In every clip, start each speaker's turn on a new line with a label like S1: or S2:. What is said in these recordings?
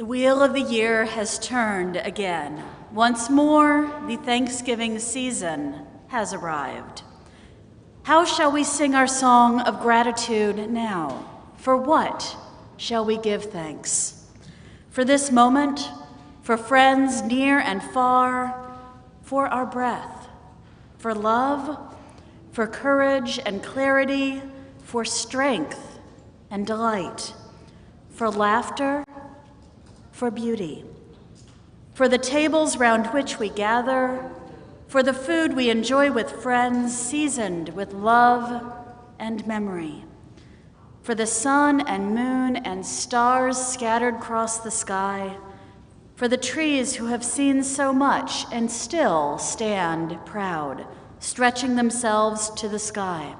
S1: wheel of the year has turned again. Once more, the Thanksgiving season has arrived. How shall we sing our song of gratitude now? For what shall we give thanks? For this moment, for friends near and far, for our breath, for love, for courage and clarity, for strength and delight, for laughter, for beauty, for the tables round which we gather, for the food we enjoy with friends seasoned with love and memory, for the sun and moon and stars scattered across the sky, for the trees who have seen so much and still stand proud, stretching themselves to the sky,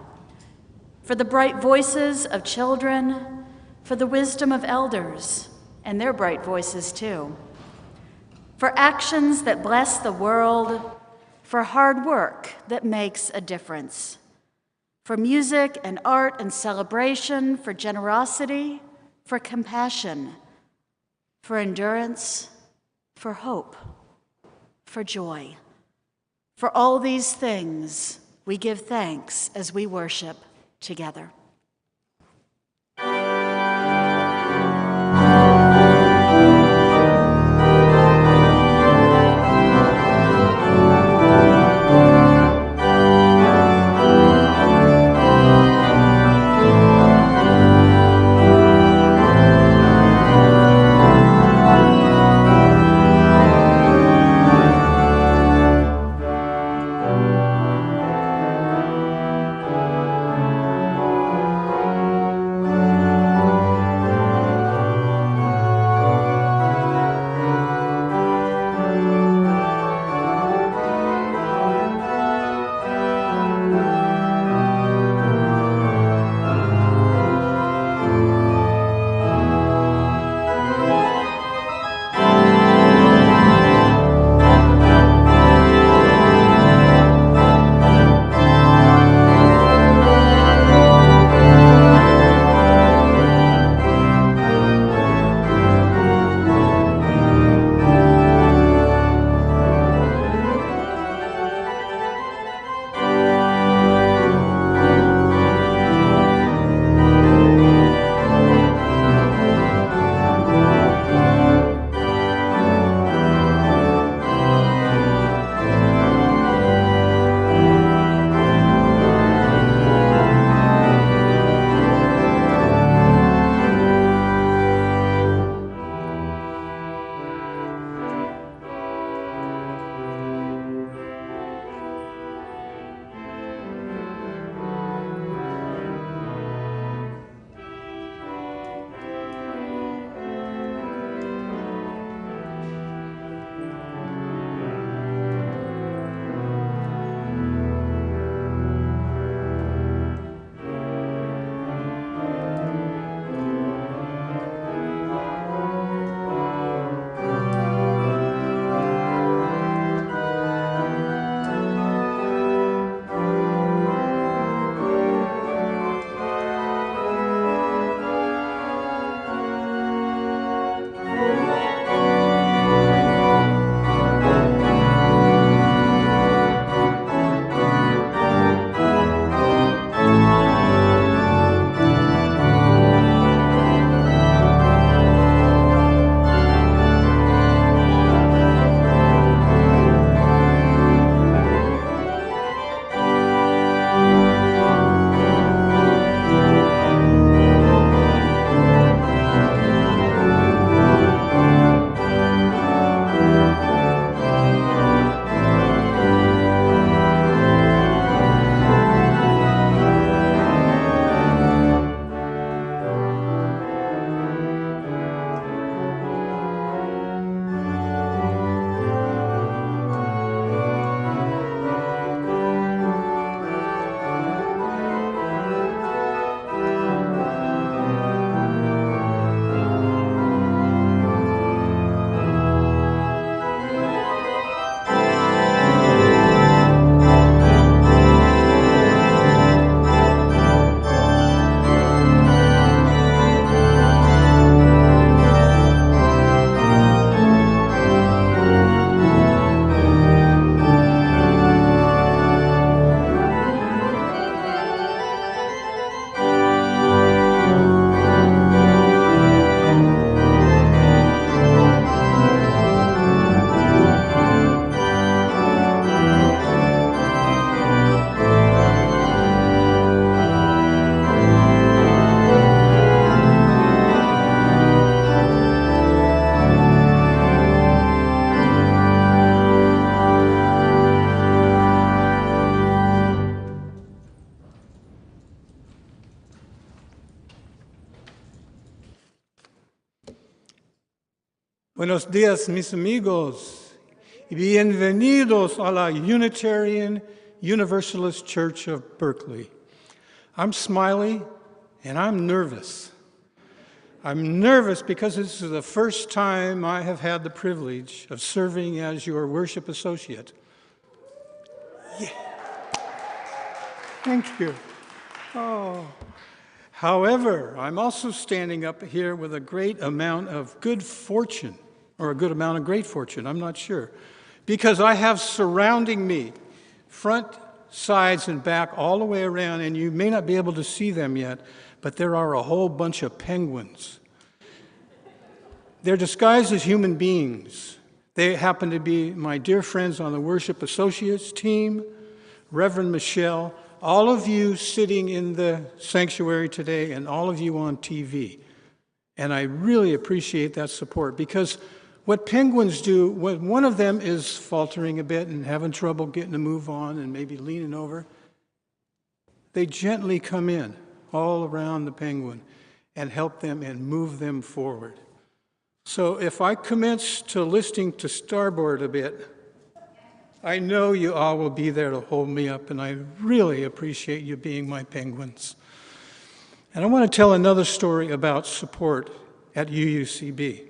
S1: for the bright voices of children, for the wisdom of elders, and their bright voices too, for actions that bless the world, for hard work that makes a difference, for music and art and celebration, for generosity, for compassion, for endurance, for hope, for joy. For all these things, we give thanks as we worship together.
S2: Buenos días, mis amigos, y bienvenidos a la Unitarian Universalist Church of Berkeley. I'm Smiley, and I'm nervous. I'm nervous because this is the first time I have had the privilege of serving as your worship associate. Yeah. Thank you. Oh. However, I'm also standing up here with a great amount of good fortune, or a good amount of great fortune, I'm not sure, because I have surrounding me, front, sides, and back, all the way around, and you may not be able to see them yet, but there are a whole bunch of penguins. They're disguised as human beings. They happen to be my dear friends on the Worship Associates team, Reverend Michelle, all of you sitting in the sanctuary today, and all of you on TV. And I really appreciate that support, because what penguins do, when one of them is faltering a bit and having trouble getting a move on and maybe leaning over, they gently come in all around the penguin and help them and move them forward. So if I commence to listing to starboard a bit, I know you all will be there to hold me up, and I really appreciate you being my penguins. And I want to tell another story about support at UUCB.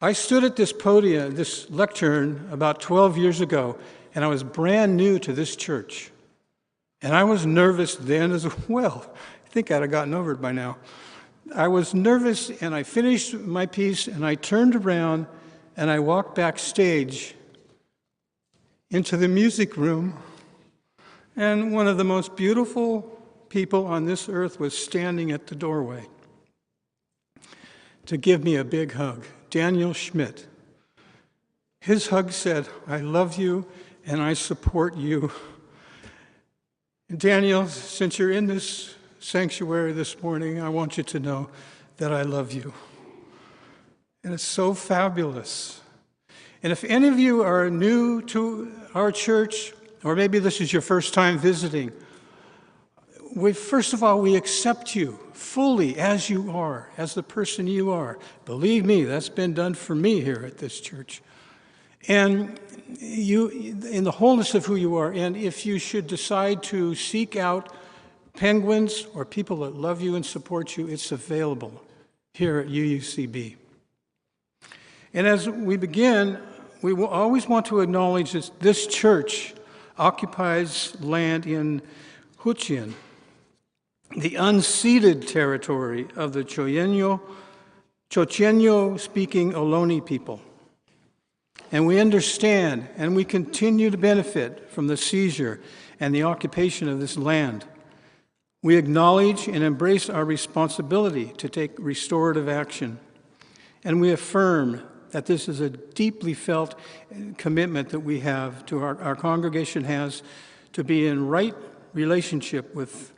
S2: I stood at this podium, this lectern, about 12 years ago, and I was brand new to this church. And I was nervous then as well. I think I'd have gotten over it by now. I was nervous, and I finished my piece, and I turned around, and I walked backstage into the music room, and one of the most beautiful people on this earth was standing at the doorway to give me a big hug. Daniel Schmidt. His hug said, "I love you and I support you." And Daniel, since you're in this sanctuary this morning, I want you to know that I love you. And it's so fabulous. And if any of you are new to our church, or maybe this is your first time visiting, first of all, we accept you fully as you are, as the person you are. Believe me, that's been done for me here at this church. And you, in the wholeness of who you are, and if you should decide to seek out penguins or people that love you and support you, it's available here at UUCB. And as we begin, we will always want to acknowledge that this church occupies land in Huichin, the unceded territory of the Chochenyo-speaking Ohlone people. And we understand and we continue to benefit from the seizure and the occupation of this land. We acknowledge and embrace our responsibility to take restorative action. And we affirm that this is a deeply felt commitment that we have, to our congregation has, to be in right relationship with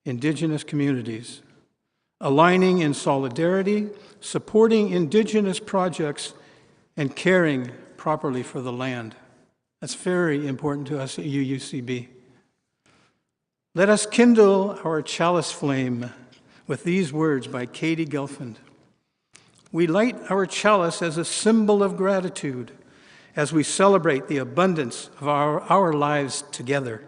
S2: Indigenous communities, aligning in solidarity, supporting Indigenous projects, and caring properly for the land. That's very important to us at UUCB. Let us kindle our chalice flame with these words by Katie Gelfand. We light our chalice as a symbol of gratitude as we celebrate the abundance of our lives together.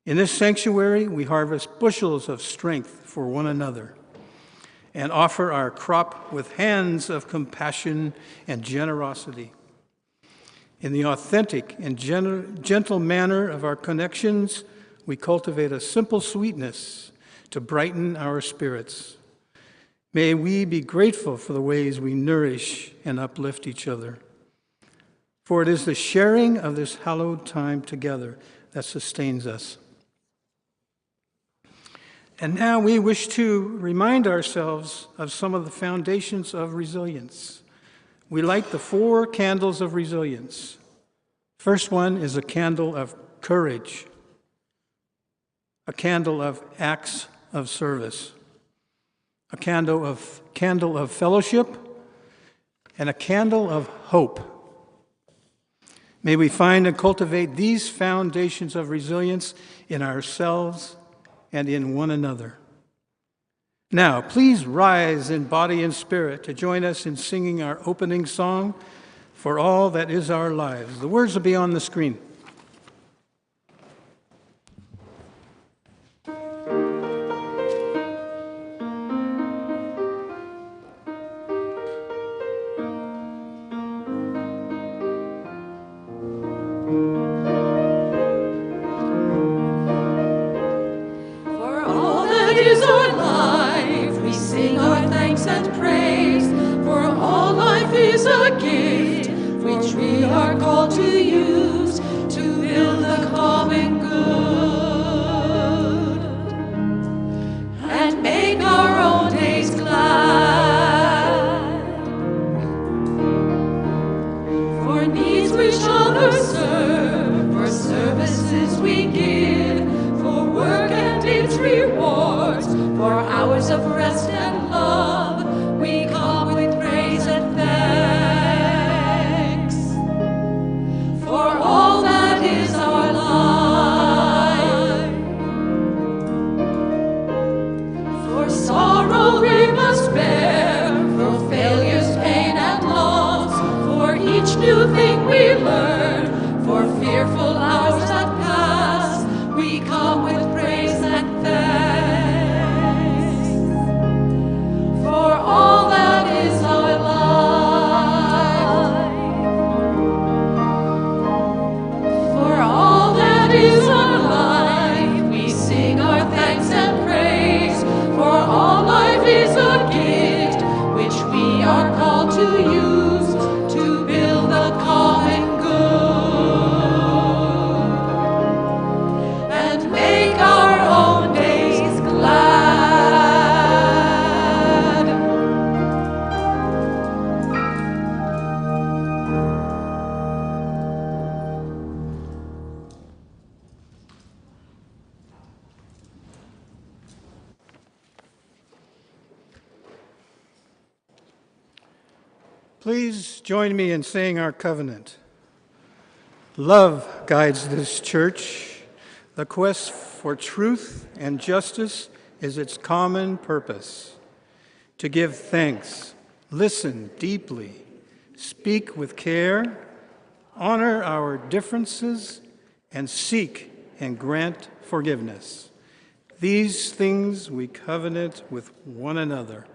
S2: In this sanctuary, we harvest bushels of strength for one another and offer our crop with hands of compassion and generosity. In the authentic and gentle manner of our connections, we cultivate a simple sweetness to brighten our spirits. May we be grateful for the ways we nourish and uplift each other. For it is the sharing of this hallowed time together that sustains us. And now we wish to remind ourselves of some of the foundations of resilience. We light the 4 candles of resilience. First one is a candle of courage, a candle of acts of service, a candle of fellowship, and a candle of hope. May we find and cultivate these foundations of resilience in ourselves and in one another. Now, please rise in body and spirit to join us in singing our opening song, For All That Is Our Lives. The words will be on the screen. Please join me in saying our covenant. Love guides this church. The quest for truth and justice is its common purpose. To give thanks, listen deeply, speak with care, honor our differences, and seek and grant forgiveness. These things we covenant with one another.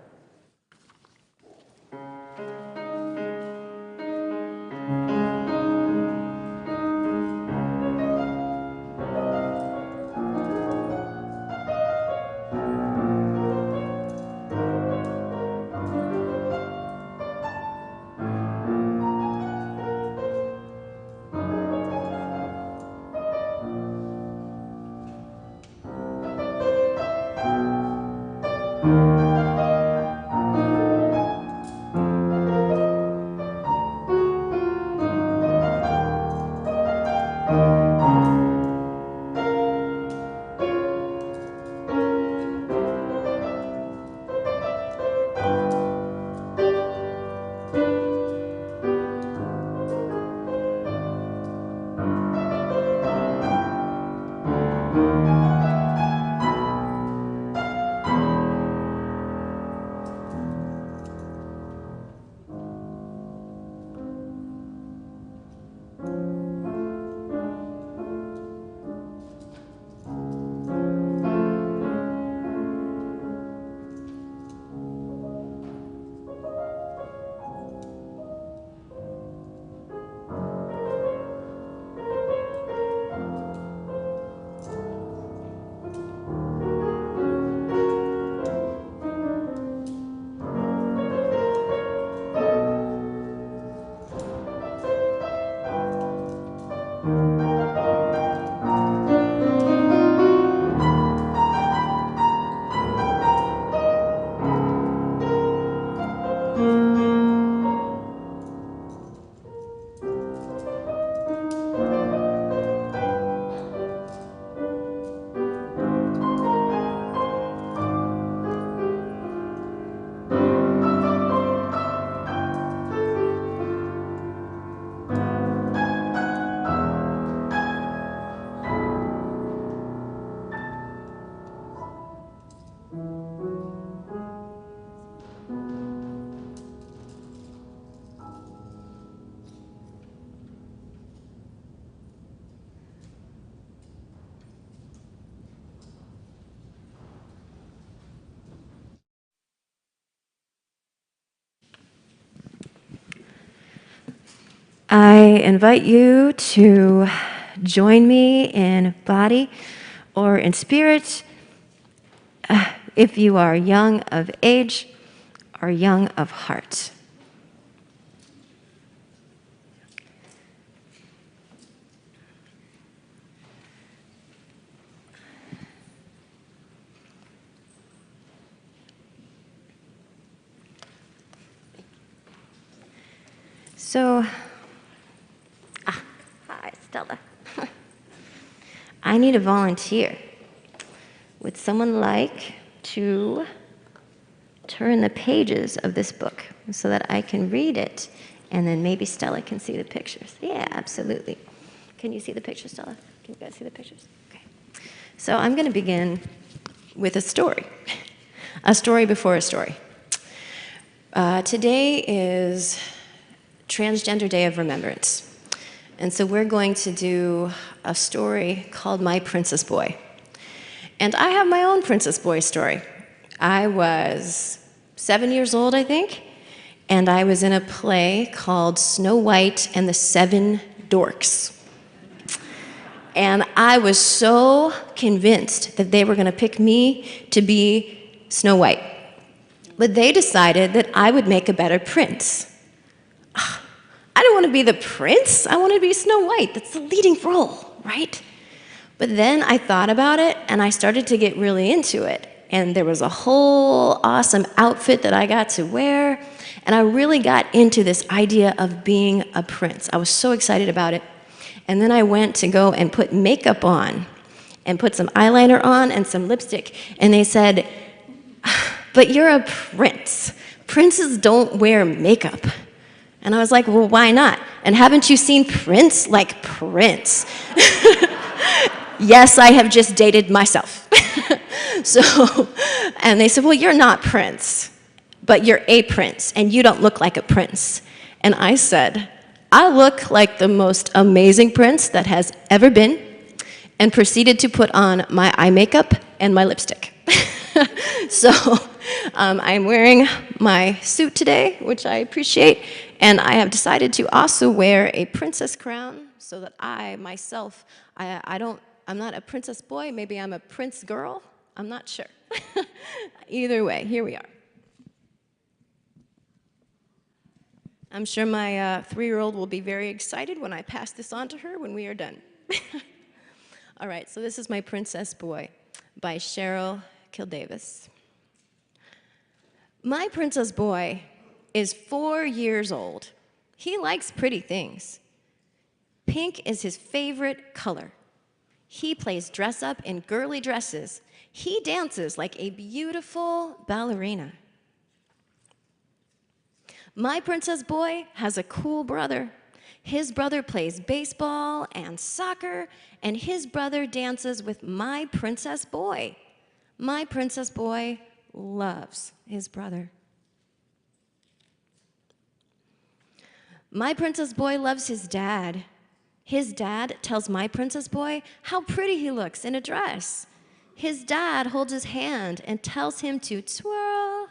S3: I invite you to join me in body or in spirit if you are young of age or young of heart. So, hi, Stella. I need a volunteer. Would someone like to turn the pages of this book so that I can read it, and then maybe Stella can see the pictures? Yeah, absolutely. Can you see the pictures, Stella? Can you guys see the pictures? Okay. So I'm going to begin with a story. A story before a story. Today is Transgender Day of Remembrance. And so we're going to do a story called My Princess Boy. And I have my own Princess Boy story. I was 7 years old, I think, and I was in a play called Snow White and the Seven Dorks. And I was so convinced that they were going to pick me to be Snow White. But they decided that I would make a better prince. I don't want to be the prince. I want to be Snow White. That's the leading role, right? But then I thought about it, and I started to get really into it. And there was a whole awesome outfit that I got to wear. And I really got into this idea of being a prince. I was so excited about it. And then I went to go and put makeup on and put some eyeliner on and some lipstick. And they said, "But you're a prince. Princes don't wear makeup." And I was like, "Well, why not? And haven't you seen Prince? Like Prince." Yes, I have just dated myself. And they said, "Well, you're not Prince, but you're a prince, and you don't look like a prince." And I said, "I look like the most amazing prince that has ever been," and proceeded to put on my eye makeup and my lipstick. So I'm wearing my suit today, which I appreciate, and I have decided to also wear a princess crown so that I myself, I'm not a princess boy, maybe I'm a prince girl, I'm not sure. Either way, here we are. I'm sure my 3-year-old will be very excited when I pass this on to her when we are done. All right, so this is My Princess Boy by Cheryl Kildavis. My princess boy is 4 years old. He likes pretty things. Pink is his favorite color. He plays dress up in girly dresses. He dances like a beautiful ballerina. My princess boy has a cool brother. His brother plays baseball and soccer, and his brother dances with my princess boy. My princess boy loves his brother. My princess boy loves his dad. His dad tells my princess boy how pretty he looks in a dress. His dad holds his hand and tells him to twirl.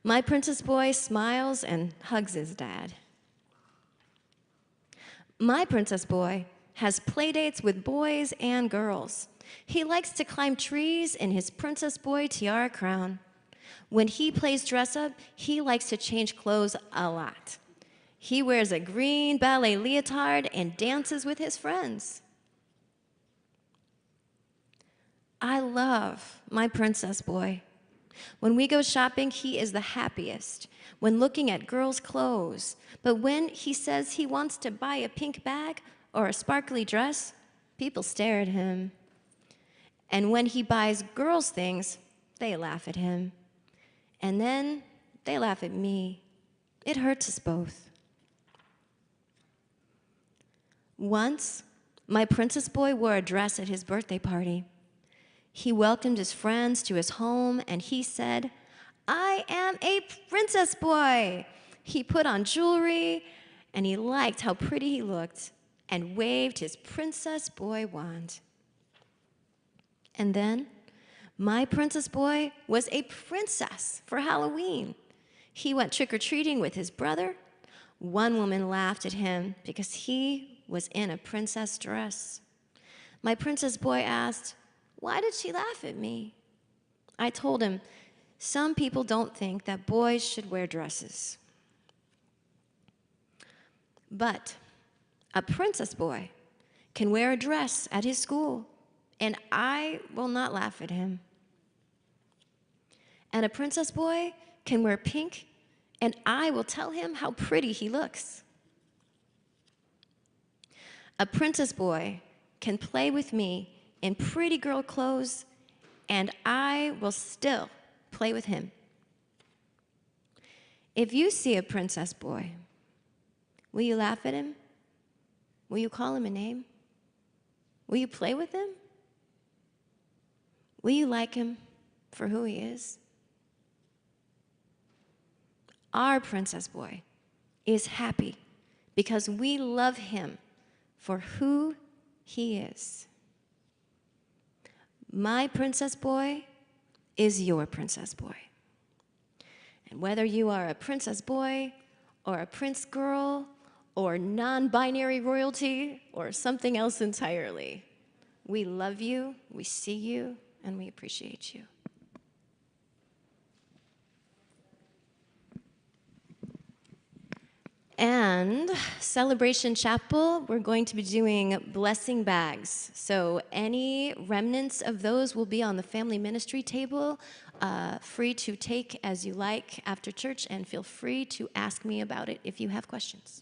S3: My princess boy smiles and hugs his dad. My princess boy has play dates with boys and girls. He likes to climb trees in his princess boy tiara crown. When he plays dress up, he likes to change clothes a lot. He wears a green ballet leotard and dances with his friends. I love my princess boy. When we go shopping, he is the happiest when looking at girls' clothes. But when he says he wants to buy a pink bag or a sparkly dress, people stare at him. And when he buys girls' things, they laugh at him. And then they laugh at me. It hurts us both. Once, my princess boy wore a dress at his birthday party. He welcomed his friends to his home, and he said, "I am a princess boy." He put on jewelry, and he liked how pretty he looked, and waved his princess boy wand. And then, my princess boy was a princess for Halloween. He went trick-or-treating with his brother, One woman laughed at him because he was in a princess dress. My princess boy asked, "Why did she laugh at me?" I told him, "Some people don't think that boys should wear dresses. But a princess boy can wear a dress at his school, and I will not laugh at him. And a princess boy can wear pink, and I will tell him how pretty he looks. A princess boy can play with me in pretty girl clothes, and I will still play with him. If you see a princess boy, will you laugh at him? Will you call him a name? Will you play with him? Will you like him for who he is?" Our princess boy is happy because we love him for who he is. My princess boy is your princess boy. And whether you are a princess boy or a prince girl or non-binary royalty or something else entirely, we love you, we see you, and we appreciate you. And Celebration Chapel, we're going to be doing blessing bags. So any remnants of those will be on the family ministry table, free to take as you like after church, and feel free to ask me about it if you have questions.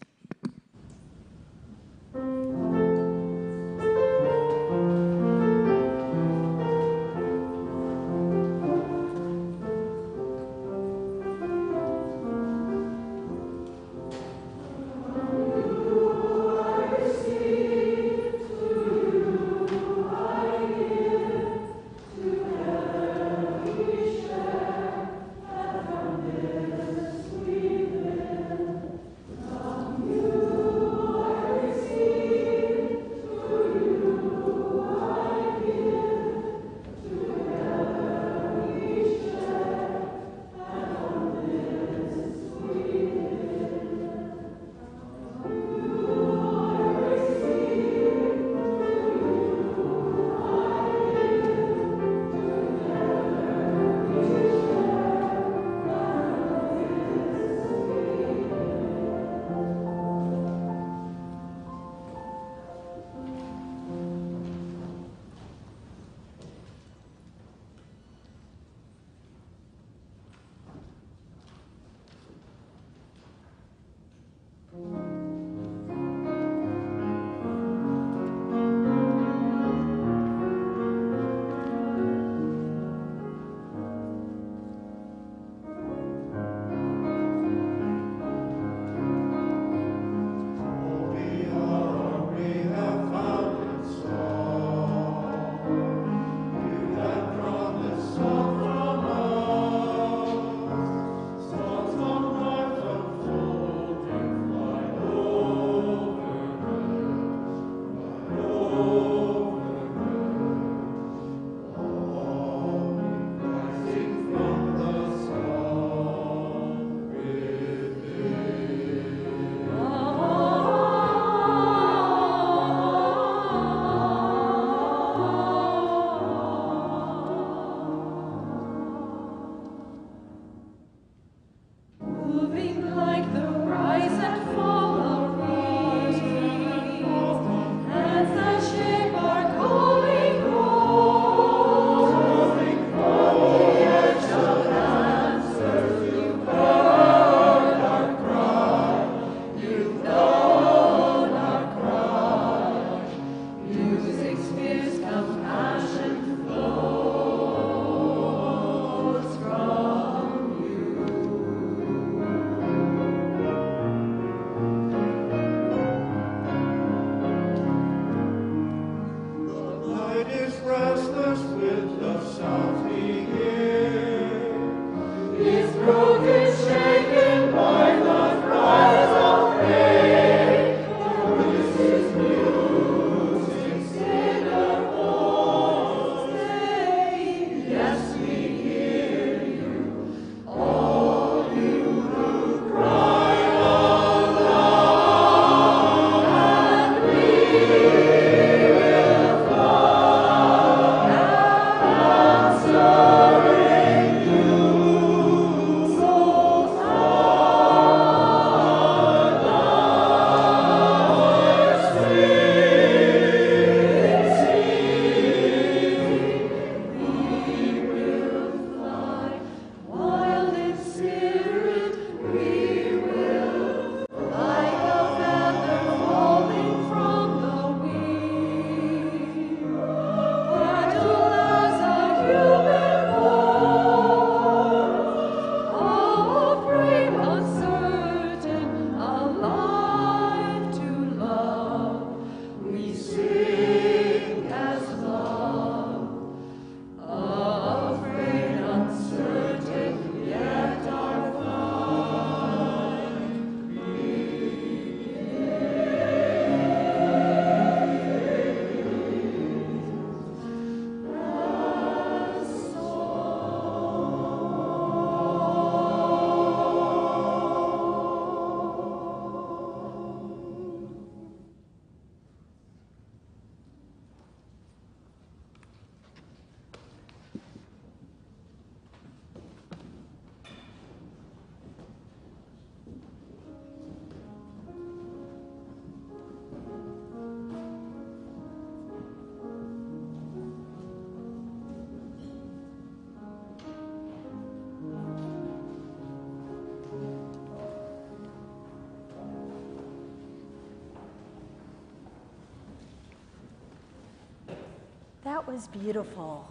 S1: That was beautiful.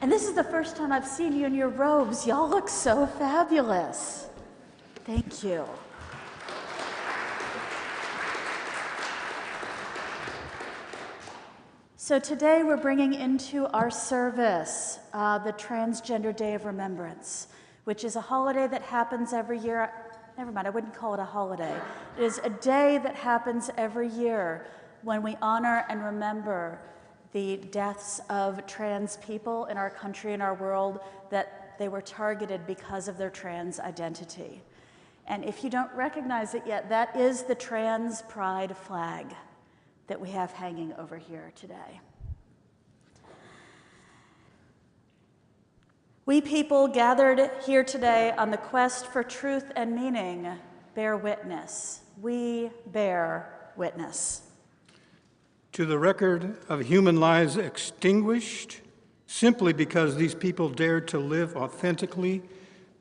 S1: And this is the first time I've seen you in your robes. Y'all look so fabulous. Thank you. So today we're bringing into our service the Transgender Day of Remembrance, which is a holiday that happens every year. Never mind, I wouldn't call it a holiday. It is a day that happens every year when we honor and remember the deaths of trans people in our country and our world, that they were targeted because of their trans identity. And if you don't recognize it yet, that is the trans pride flag that we have hanging over here today. We people gathered here today on the quest for truth and meaning bear witness. We bear witness.
S2: To the record of human lives extinguished simply because these people dared to live authentically,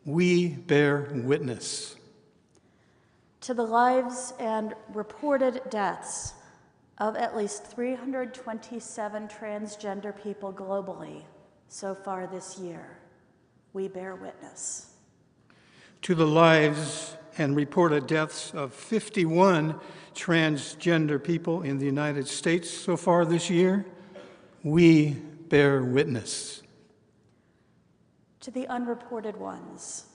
S2: we bear witness.
S1: To the lives and reported deaths of at least 327 transgender people globally so far this year, we bear witness.
S2: To the lives and reported deaths of 51 transgender people in the United States so far this year, we bear witness.
S1: To the unreported ones,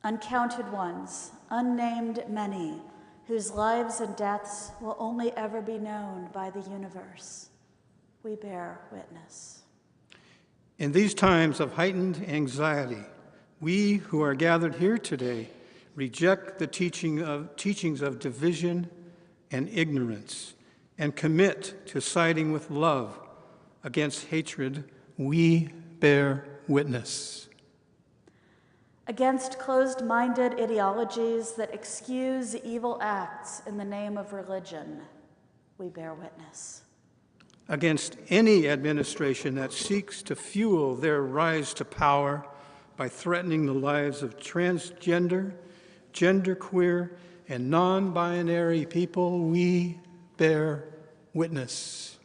S1: uncounted ones, unnamed many, whose lives and deaths will only ever be known by the universe, we bear witness.
S2: In these times of heightened anxiety, we who are gathered here today reject the teachings of division and ignorance and commit to siding with love against hatred. We bear witness.
S1: Against closed-minded ideologies that excuse evil acts in the name of religion, we bear witness.
S2: Against any administration that seeks to fuel their rise to power by threatening the lives of transgender, genderqueer, and non-binary people, we bear witness.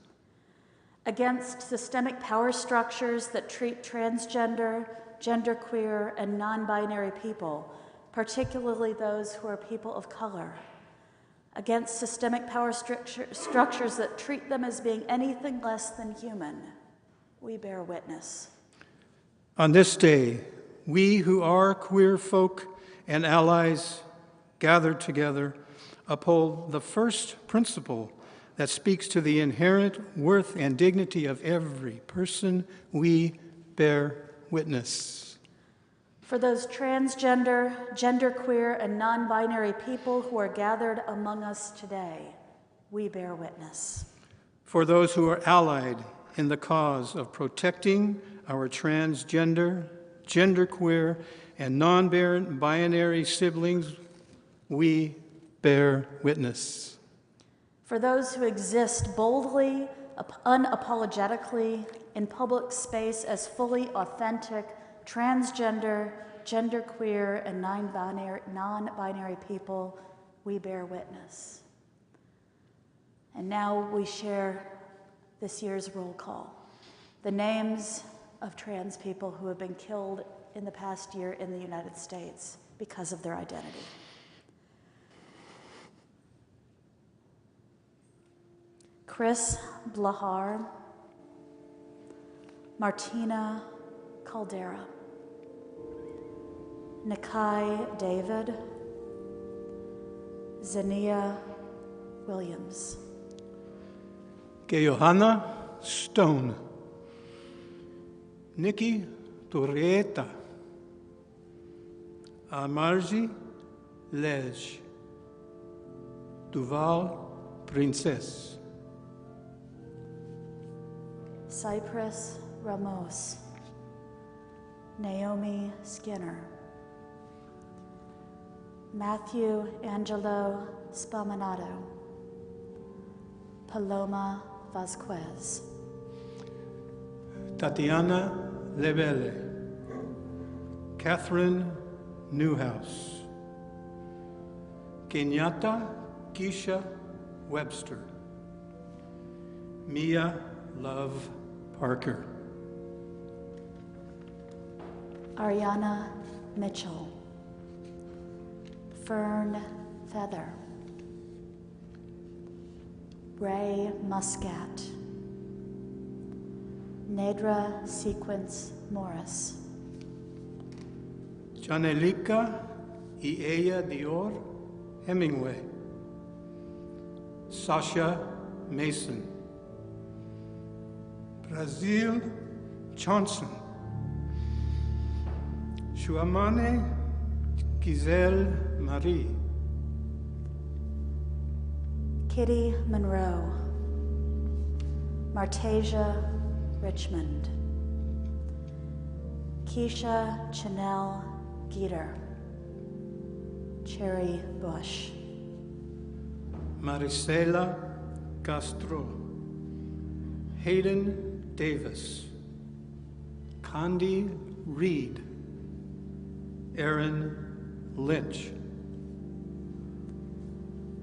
S1: Against systemic power structures that treat transgender, genderqueer, and non-binary people, particularly those who are people of color. Against systemic power structures that treat them as being anything less than human, we bear witness.
S2: On this day, we who are queer folk and allies gathered together uphold the first principle that speaks to the inherent worth and dignity of every person. We bear witness.
S1: For those transgender, genderqueer, and non-binary people who are gathered among us today, we bear witness.
S2: For those who are allied in the cause of protecting our transgender, genderqueer, and non-binary siblings, we bear witness.
S1: For those who exist boldly, unapologetically, in public space as fully authentic, transgender, genderqueer, and non-binary people, we bear witness. And now we share this year's roll call. The names of trans people who have been killed in the past year in the United States because of their identity. Chris Blahar, Martina Caldera, Nikai David, Zania Williams,
S2: Johanna Stone, Nikki Turrieta, Amarji Lej, Duval Princess,
S1: Cypress Ramos, Naomi Skinner, Matthew Angelo Spaminato, Paloma Vasquez,
S2: Tatiana Lebele, Catherine Newhouse, Kenyatta Keisha Webster, Mia Love Parker,
S1: Ariana Mitchell, Fern Feather, Ray Muscat, Nedra Sequence Morris,
S2: Janelica y ella Dior Hemingway, Sasha Mason, Brazil Johnson, Shuamane Giselle Marie,
S1: Kitty Monroe, Martasia Richmond, Keisha Chanel Geeter, Cherry Bush,
S2: Maricela Castro, Hayden Davis, Condi Reed, Aaron Lynch,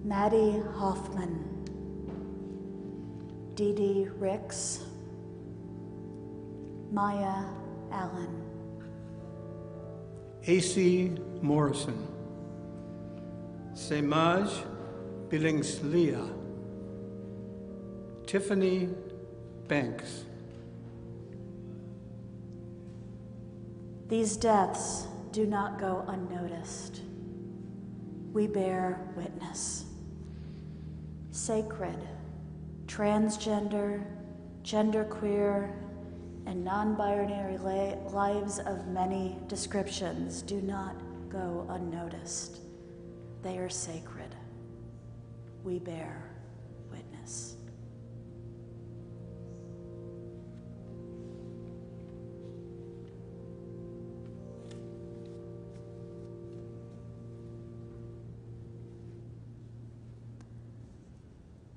S1: Maddie Hoffman, Dee Dee Ricks, Maya Allen,
S2: A.C. Morrison, Semaj Billingslia, Tiffany Banks.
S1: These deaths do not go unnoticed. We bear witness. Sacred, transgender, genderqueer, and non-binary lives of many descriptions do not go unnoticed. They are sacred. We bear witness.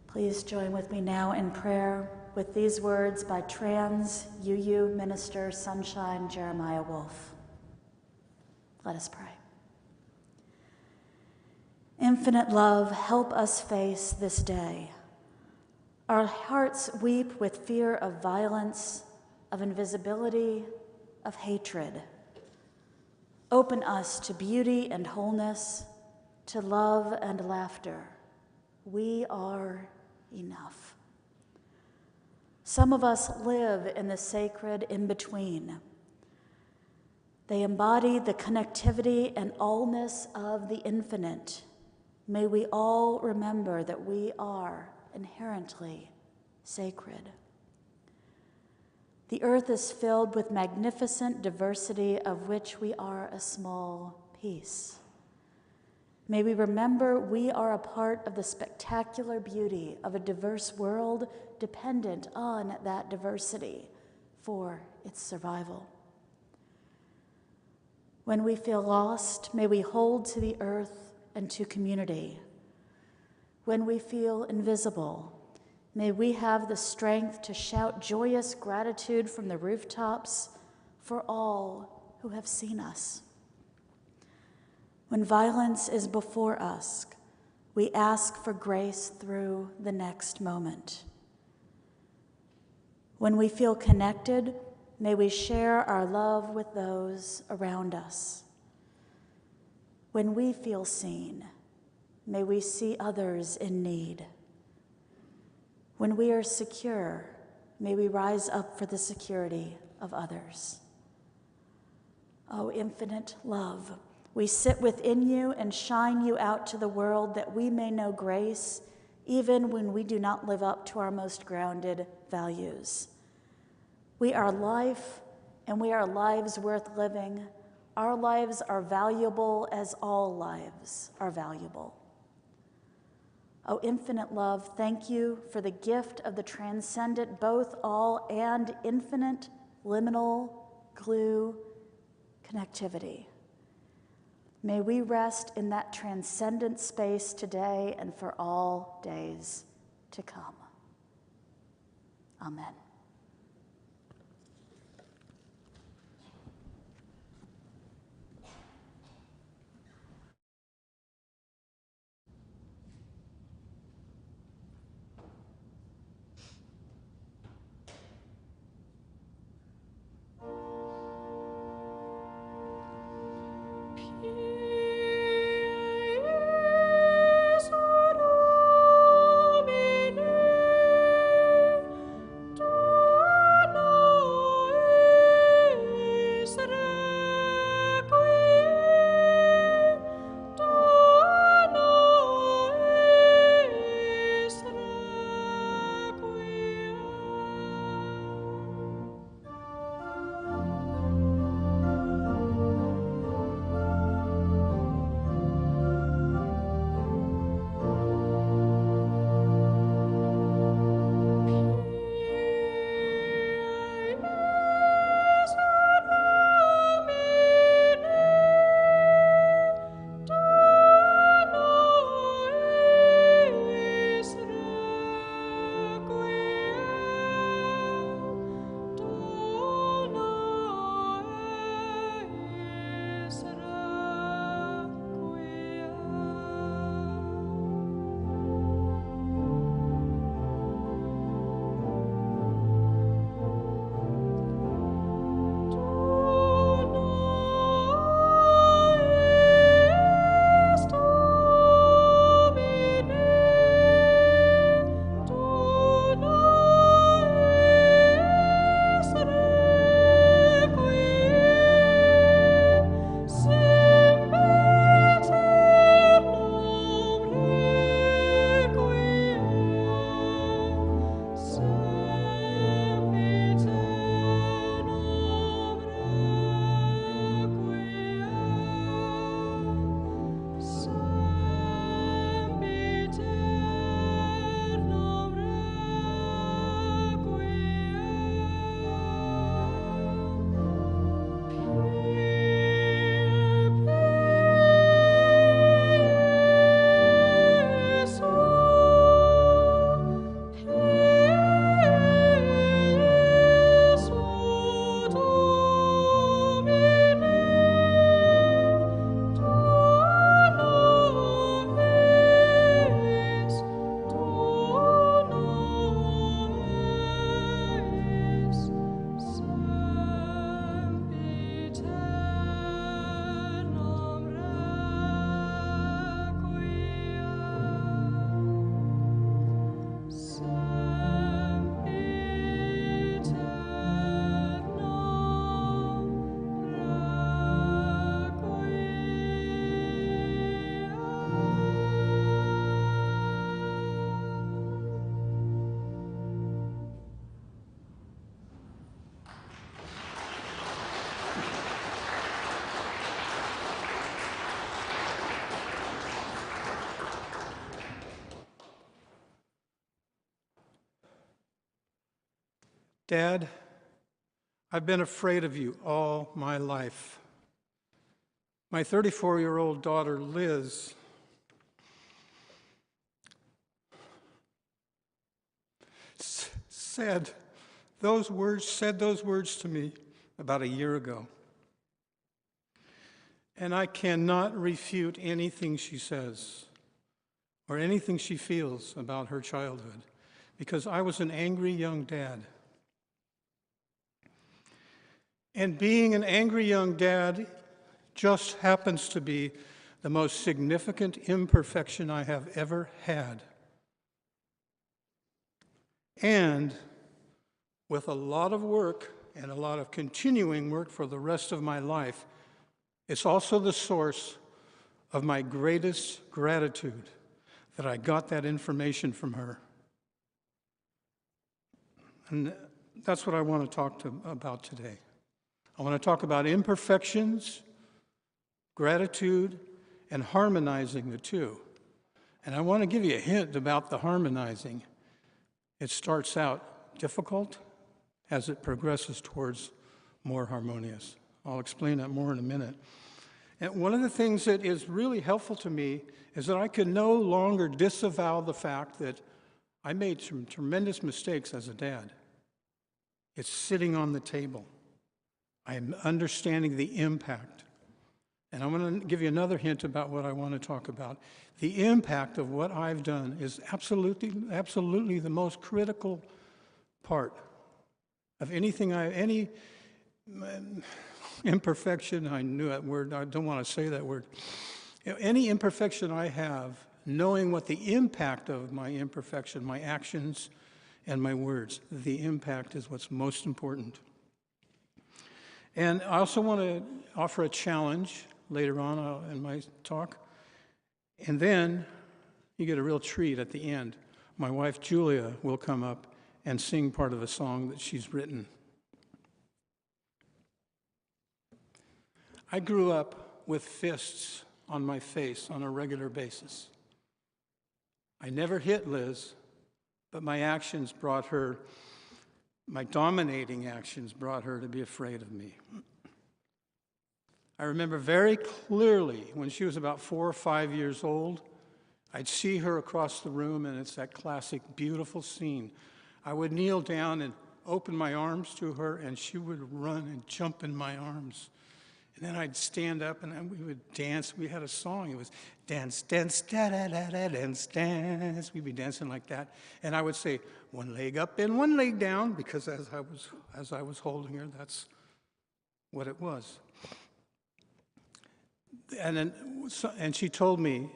S1: Please join with me now in prayer with these words by trans UU minister Sunshine Jeremiah Wolf. Let us pray. Infinite love, help us face this day. Our hearts weep with fear of violence, of invisibility, of hatred. Open us to beauty and wholeness, to love and laughter. We are enough. Some of us live in the sacred in-between. They embody the connectivity and allness of the infinite. May we all remember that we are inherently sacred. The earth is filled with magnificent diversity of which we are a small piece. May we remember we are a part of the spectacular beauty of a diverse world dependent on that diversity for its survival. When we feel lost, may we hold to the earth and to community. When we feel invisible, may we have the strength to shout joyous gratitude from the rooftops for all who have seen us. When violence is before us, we ask for grace through the next moment. When we feel connected, may we share our love with those around us. When we feel seen, may we see others in need. When we are secure, may we rise up for the security of others. O infinite love, we sit within you and shine you out to the world that we may know grace, even when we do not live up to our most grounded values. We are life, and we are lives worth living. Our lives are valuable as all lives are valuable. O infinite love, thank you for the gift of the transcendent, both all and infinite, liminal, glue, connectivity. May we rest in that transcendent space today and for all days to come. Amen.
S2: Dad, I've been afraid of you all my life. My 34-year-old daughter, Liz, said those words to me about a year ago. And I cannot refute anything she says or anything she feels about her childhood, because I was an angry young dad. And being an angry young dad just happens to be the most significant imperfection I have ever had. And with a lot of work and a lot of continuing work for the rest of my life, it's also the source of my greatest gratitude that I got that information from her. And that's what I want to talk about today. I want to talk about imperfections, gratitude, and harmonizing the two. And I want to give you a hint about the harmonizing. It starts out difficult as it progresses towards more harmonious. I'll explain that more in a minute. And one of the things that is really helpful to me is that I can no longer disavow the fact that I made some tremendous mistakes as a dad. It's sitting on the table. I'm understanding the impact. And I'm going to give you another hint about what I want to talk about. The impact of what I've done is absolutely the most critical part of anything any imperfection, I knew that word, I don't want to say that word. Any imperfection I have, knowing what the impact of my imperfection, my actions and my words, the impact is what's most important. And I also want to offer a challenge later on in my talk. And then you get a real treat at the end. My wife, Julia, will come up and sing part of a song that she's written. I grew up with fists on my face on a regular basis. I never hit Liz, but my dominating actions brought her to be afraid of me. I remember very clearly when she was about 4 or 5 years old, I'd see her across the room, and it's that classic beautiful scene. I would kneel down and open my arms to her, and she would run and jump in my arms. And then I'd stand up, and then we would dance. We had a song. It was dance, dance, da-da-da-da, dance, dance. We'd be dancing like that. And I would say, one leg up and one leg down, because as I was holding her, that's what it was. And she told me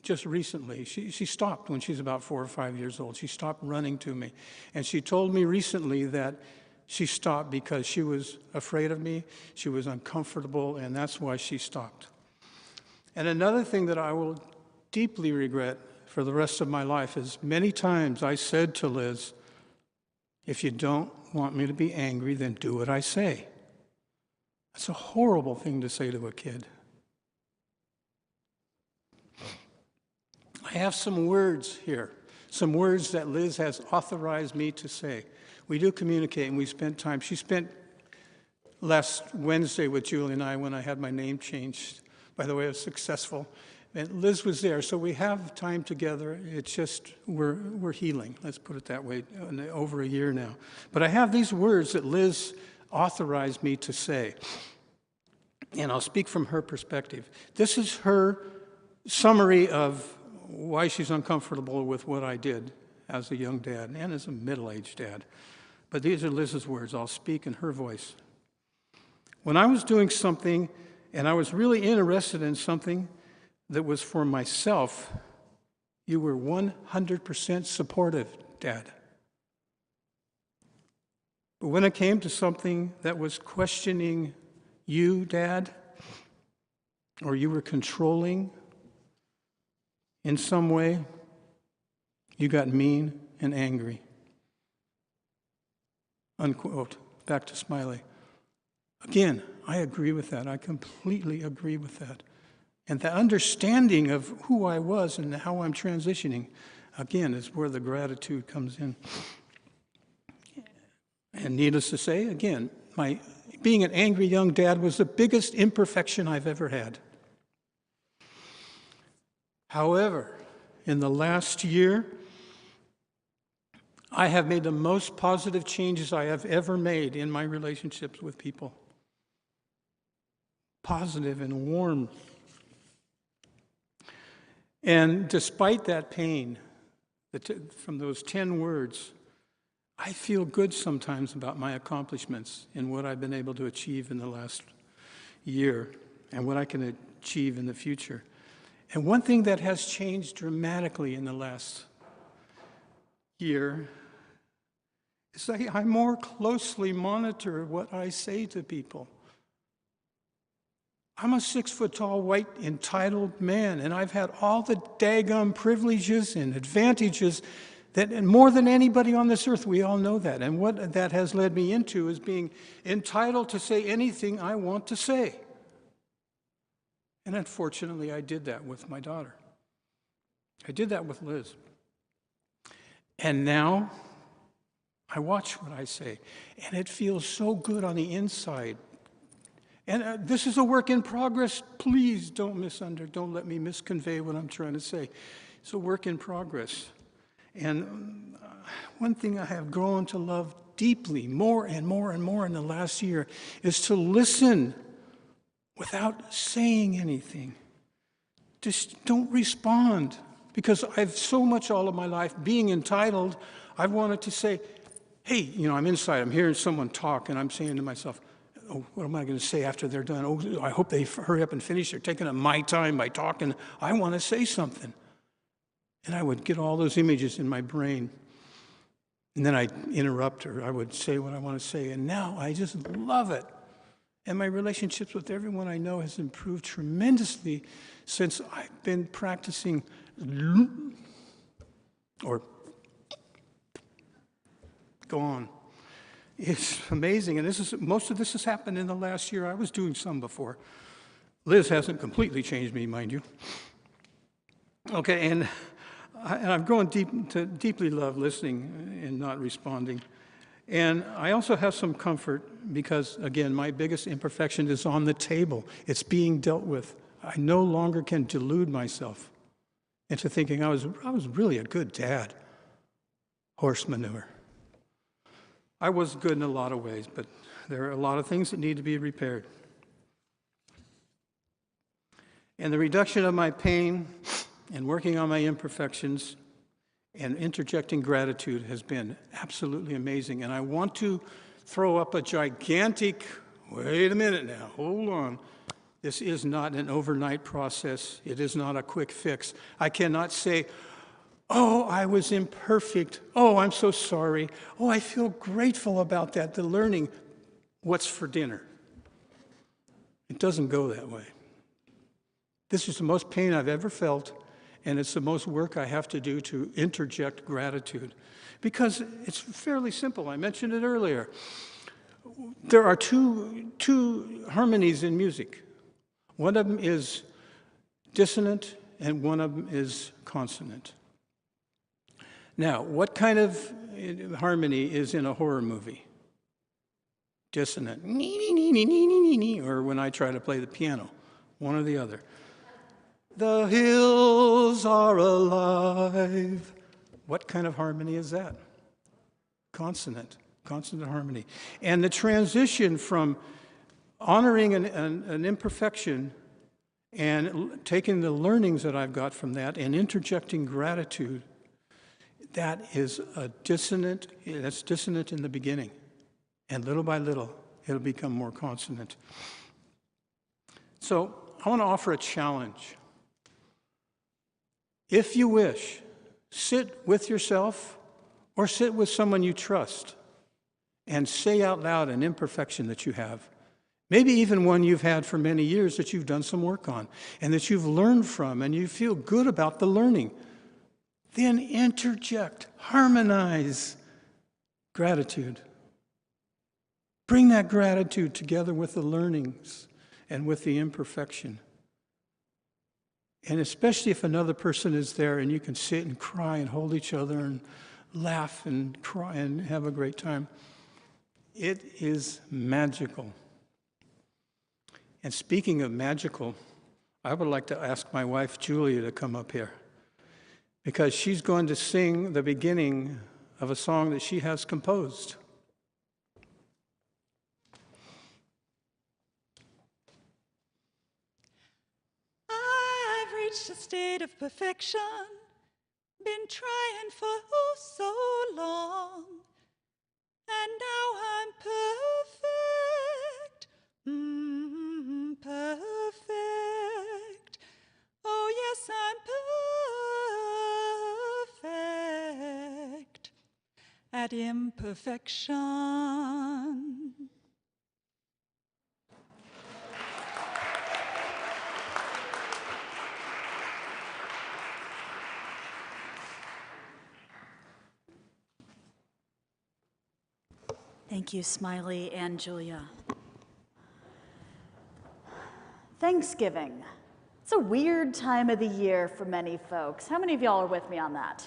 S2: just recently, she stopped when she's about 4 or 5 years old. She stopped running to me. And she told me recently that she stopped because she was afraid of me, she was uncomfortable, and that's why she stopped. And another thing that I will deeply regret for the rest of my life is many times I said to Liz, if you don't want me to be angry, then do what I say. That's a horrible thing to say to a kid. I have some words here, some words that Liz has authorized me to say. We do communicate, and we spent time. She spent last Wednesday with Julie and I when I had my name changed. By the way, it was successful. And Liz was there, so we have time together. It's just we're healing, let's put it that way, over a year now. But I have these words that Liz authorized me to say, and I'll speak from her perspective. This is her summary of why she's uncomfortable with what I did as a young dad and as a middle-aged dad. But these are Liz's words. I'll speak in her voice. When I was doing something and I was really interested in something that was for myself, you were 100% supportive, Dad. But when it came to something that was questioning you, Dad, or you were controlling in some way, you got mean and angry. Unquote. Back to Smiley. Again, I agree with that. I completely agree with that. And the understanding of who I was and how I'm transitioning, again, is where the gratitude comes in. And needless to say, again, being an angry young dad was the biggest imperfection I've ever had. However, in the last year, I have made the most positive changes I have ever made in my relationships with people. Positive and warm. And despite that pain, from those 10 words, I feel good sometimes about my accomplishments and what I've been able to achieve in the last year and what I can achieve in the future. And one thing that has changed dramatically in the last year is that I more closely monitor what I say to people. I'm a 6-foot-tall, white, entitled man, and I've had all the daggum privileges and advantages that, and more than anybody on this earth, we all know that. And what that has led me into is being entitled to say anything I want to say. And unfortunately, I did that with my daughter. I did that with Liz. And now, I watch what I say, and it feels so good on the inside. And this is a work in progress. Please don't let me misconvey what I'm trying to say. It's a work in progress. And one thing I have grown to love deeply, more and more and more in the last year, is to listen without saying anything. Just don't respond. Because I've so much all of my life being entitled, I've wanted to say, hey, I'm inside, I'm hearing someone talk, and I'm saying to myself, oh, what am I going to say after they're done? Oh, I hope they hurry up and finish. They're taking up my time by talking. I want to say something. And I would get all those images in my brain. And then I'd interrupt, or I would say what I want to say. And now I just love it. And my relationships with everyone I know has improved tremendously since I've been practicing or go on. It's amazing. And most of this has happened in the last year. I was doing some before. Liz hasn't completely changed me, mind you. Okay, and I've grown to deeply love listening and not responding. And I also have some comfort because, again, my biggest imperfection is on the table. It's being dealt with. I no longer can delude myself into thinking I was really a good dad. Horse manure. I was good in a lot of ways, but there are a lot of things that need to be repaired. And the reduction of my pain and working on my imperfections and interjecting gratitude has been absolutely amazing. And I want to throw up a gigantic, wait a minute now, hold on. This is not an overnight process. It is not a quick fix. I cannot say, oh, I was imperfect. Oh, I'm so sorry. Oh, I feel grateful about that. The learning, what's for dinner? It doesn't go that way. This is the most pain I've ever felt, and it's the most work I have to do to interject gratitude. Because it's fairly simple. I mentioned it earlier. There are two harmonies in music. One of them is dissonant, and one of them is consonant. Now, what kind of harmony is in a horror movie? Dissonant. Or when I try to play the piano, one or the other. The hills are alive. What kind of harmony is that? Consonant harmony. And the transition from honoring an imperfection and taking the learnings that I've got from that and interjecting gratitude, that is that's dissonant in the beginning. And little by little, it'll become more consonant. So I want to offer a challenge. If you wish, sit with yourself or sit with someone you trust and say out loud an imperfection that you have. Maybe even one you've had for many years that you've done some work on and that you've learned from and you feel good about the learning. Then interject, harmonize gratitude. Bring that gratitude together with the learnings and with the imperfection. And especially if another person is there and you can sit and cry and hold each other and laugh and cry and have a great time. It is magical. And speaking of magical, I would like to ask my wife, Julia, to come up here, because she's going to sing the beginning of a song that she has composed.
S4: I've reached a state of perfection, been trying for oh so long, and now I'm perfect, perfect. Oh yes, I'm perfect at imperfection.
S1: Thank you, Smiley and Julia. Thanksgiving. It's a weird time of the year for many folks. How many of y'all are with me on that?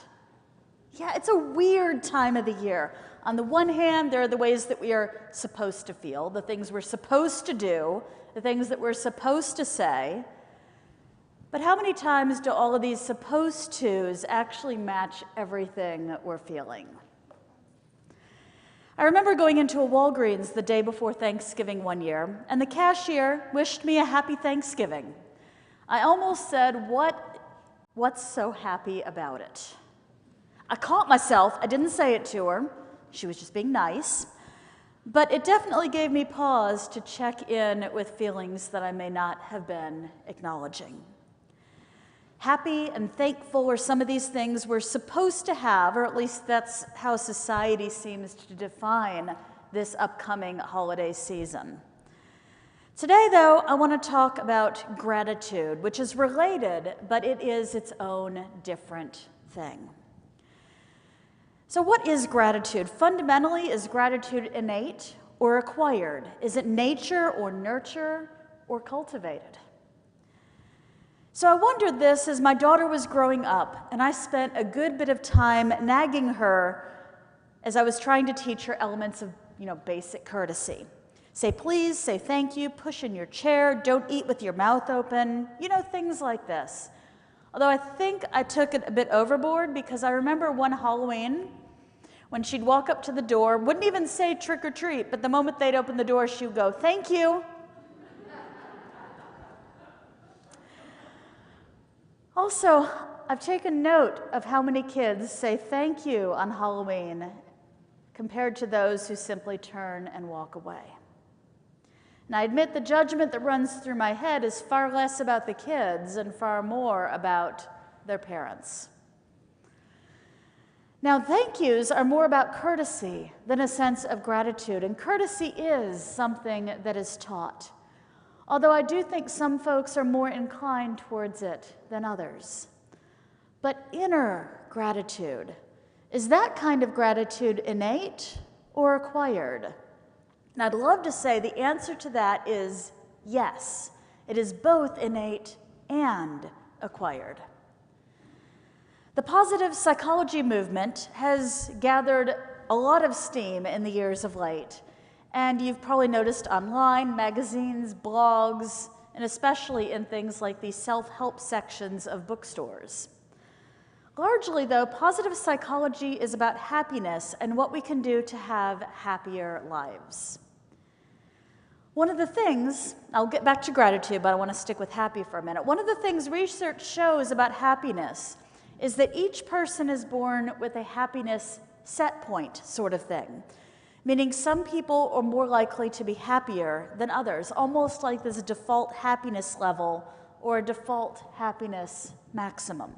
S1: Yeah, it's a weird time of the year. On the one hand, there are the ways that we are supposed to feel, the things we're supposed to do, the things that we're supposed to say. But how many times do all of these supposed tos actually match everything that we're feeling? I remember going into a Walgreens the day before Thanksgiving one year, and the cashier wished me a happy Thanksgiving. I almost said, what's so happy about it? I caught myself. I didn't say it to her. She was just being nice. But it definitely gave me pause to check in with feelings that I may not have been acknowledging. Happy and thankful are some of these things we're supposed to have, or at least that's how society seems to define this upcoming holiday season. Today, though, I want to talk about gratitude, which is related, but it is its own different thing. So what is gratitude? Fundamentally, is gratitude innate or acquired? Is it nature or nurture or cultivated? So I wondered this as my daughter was growing up, and I spent a good bit of time nagging her as I was trying to teach her elements of, basic courtesy. Say please, say thank you, push in your chair, don't eat with your mouth open, things like this. Although I think I took it a bit overboard, because I remember one Halloween when she'd walk up to the door, wouldn't even say trick or treat, but the moment they'd open the door, she would go, thank you. Also, I've taken note of how many kids say thank you on Halloween compared to those who simply turn and walk away. And I admit the judgment that runs through my head is far less about the kids and far more about their parents. Now, thank yous are more about courtesy than a sense of gratitude, and courtesy is something that is taught. Although I do think some folks are more inclined towards it than others. But inner gratitude, is that kind of gratitude innate or acquired? And I'd love to say the answer to that is yes. It is both innate and acquired. The positive psychology movement has gathered a lot of steam in the years of late. And you've probably noticed online, magazines, blogs, and especially in things like the self-help sections of bookstores. Largely, though, positive psychology is about happiness and what we can do to have happier lives. One of the things, I'll get back to gratitude, but I want to stick with happy for a minute. One of the things research shows about happiness is that each person is born with a happiness set point sort of thing. Meaning some people are more likely to be happier than others, almost like there's a default happiness level or a default happiness maximum.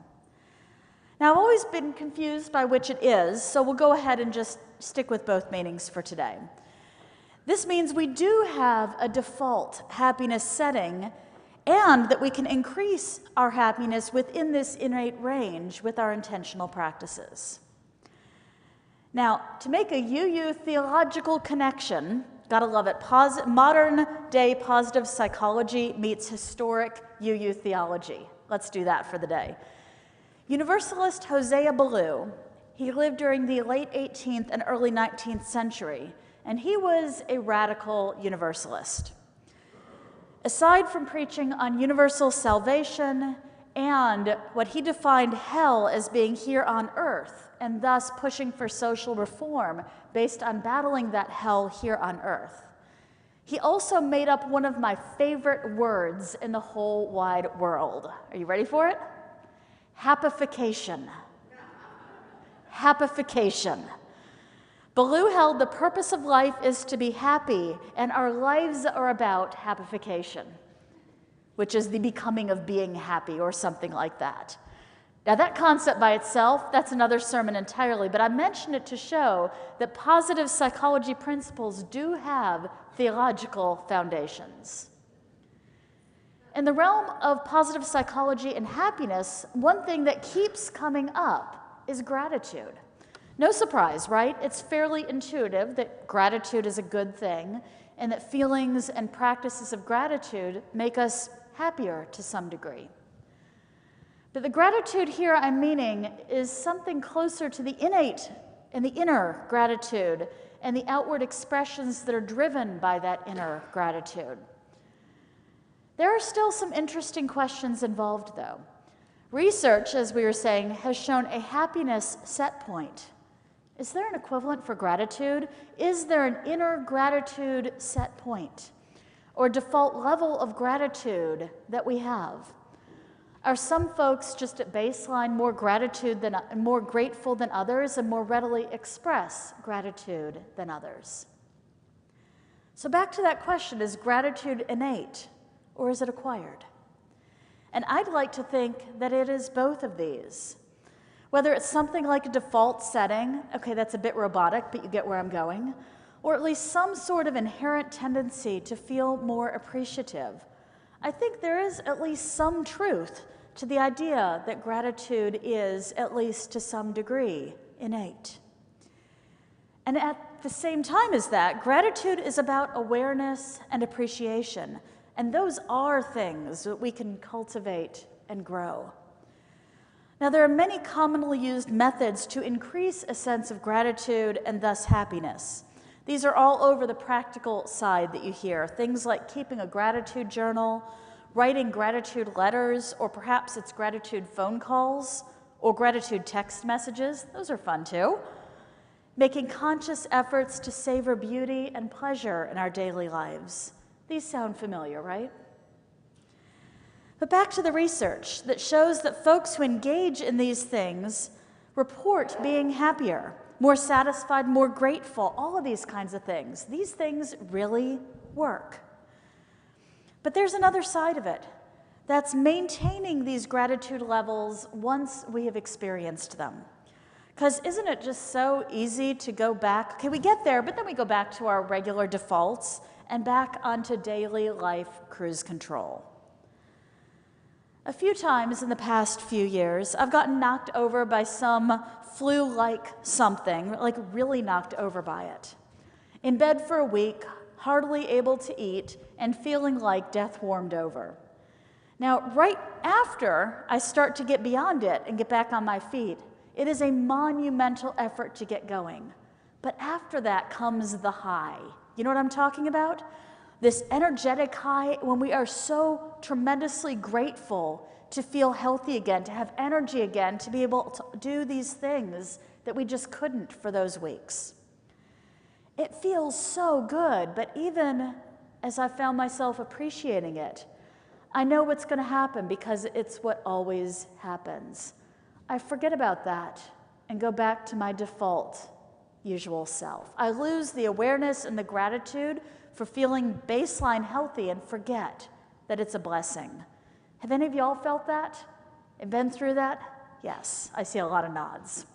S1: Now, I've always been confused by which it is, so we'll go ahead and just stick with both meanings for today. This means we do have a default happiness setting, and that we can increase our happiness within this innate range with our intentional practices. Now, to make a UU theological connection, gotta love it, modern day positive psychology meets historic UU theology. Let's do that for the day. Universalist Hosea Ballou, he lived during the late 18th and early 19th century, and he was a radical universalist. Aside from preaching on universal salvation and what he defined hell as being here on earth, and thus pushing for social reform based on battling that hell here on earth, he also made up one of my favorite words in the whole wide world. Are you ready for it? Happification. Happification. Ballou held the purpose of life is to be happy, and our lives are about happification, which is the becoming of being happy or something like that. Now that concept by itself, that's another sermon entirely, but I mention it to show that positive psychology principles do have theological foundations. In the realm of positive psychology and happiness, one thing that keeps coming up is gratitude. No surprise, right? It's fairly intuitive that gratitude is a good thing and that feelings and practices of gratitude make us happier to some degree. But the gratitude here I'm meaning is something closer to the innate and the inner gratitude and the outward expressions that are driven by that inner gratitude. There are still some interesting questions involved, though. Research, as we were saying, has shown a happiness set point. Is there an equivalent for gratitude? Is there an inner gratitude set point or default level of gratitude that we have? Are some folks just at baseline more grateful than others and more readily express gratitude than others? So back to that question, is gratitude innate or is it acquired? And I'd like to think that it is both of these. Whether it's something like a default setting, okay, that's a bit robotic, but you get where I'm going, or at least some sort of inherent tendency to feel more appreciative. I think there is at least some truth to the idea that gratitude is, at least to some degree, innate. And at the same time as that, gratitude is about awareness and appreciation, and those are things that we can cultivate and grow. Now, there are many commonly used methods to increase a sense of gratitude and thus happiness. These are all over the practical side that you hear. Things like keeping a gratitude journal, writing gratitude letters, or perhaps it's gratitude phone calls or gratitude text messages. Those are fun too. Making conscious efforts to savor beauty and pleasure in our daily lives. These sound familiar, right? But back to the research that shows that folks who engage in these things report being happier, more satisfied, more grateful, all of these kinds of things. These things really work. But there's another side of it. That's maintaining these gratitude levels once we have experienced them. Because isn't it just so easy to go back? Okay, we get there, but then we go back to our regular defaults and back onto daily life cruise control. A few times in the past few years, I've gotten knocked over by some flu-like something, like really knocked over by it. In bed for a week, hardly able to eat, and feeling like death warmed over. Now, right after I start to get beyond it and get back on my feet, it is a monumental effort to get going. But after that comes the high. You know what I'm talking about? This energetic high when we are so tremendously grateful to feel healthy again, to have energy again, to be able to do these things that we just couldn't for those weeks. It feels so good, but even as I found myself appreciating it, I know what's going to happen because it's what always happens. I forget about that and go back to my default usual self. I lose the awareness and the gratitude for feeling baseline healthy and forget that it's a blessing. Have any of y'all felt that and been through that? Yes, I see a lot of nods.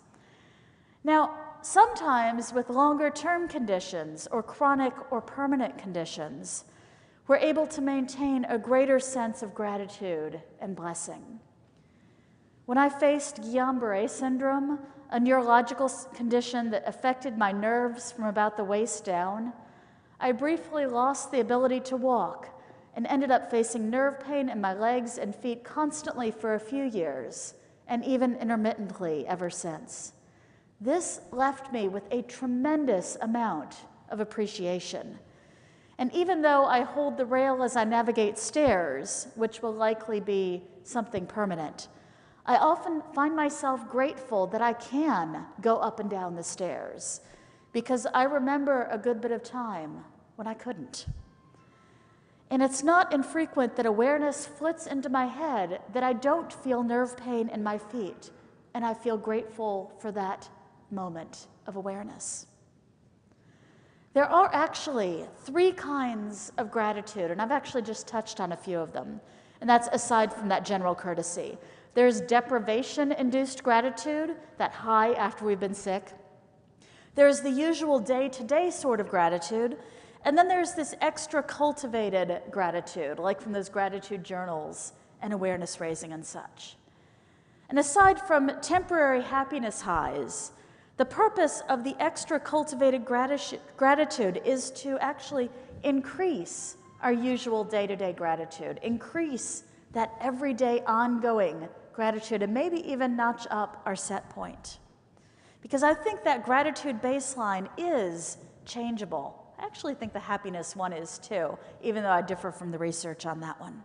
S1: Now, sometimes with longer term conditions or chronic or permanent conditions, we're able to maintain a greater sense of gratitude and blessing. When I faced Guillain-Barré syndrome, a neurological condition that affected my nerves from about the waist down, I briefly lost the ability to walk and ended up facing nerve pain in my legs and feet constantly for a few years, and even intermittently ever since. This left me with a tremendous amount of appreciation. And even though I hold the rail as I navigate stairs, which will likely be something permanent, I often find myself grateful that I can go up and down the stairs, because I remember a good bit of time when I couldn't. And it's not infrequent that awareness flits into my head that I don't feel nerve pain in my feet, and I feel grateful for that moment of awareness. There are actually 3 kinds of gratitude, and I've actually just touched on a few of them, and that's aside from that general courtesy. There's deprivation-induced gratitude, that high after we've been sick. There's the usual day-to-day sort of gratitude, and then there's this extra cultivated gratitude, like from those gratitude journals and awareness raising and such. And aside from temporary happiness highs, the purpose of the extra cultivated gratitude is to actually increase our usual day-to-day gratitude, increase that everyday ongoing gratitude, and maybe even notch up our set point. Because I think that gratitude baseline is changeable. I actually think the happiness one is too, even though I differ from the research on that one.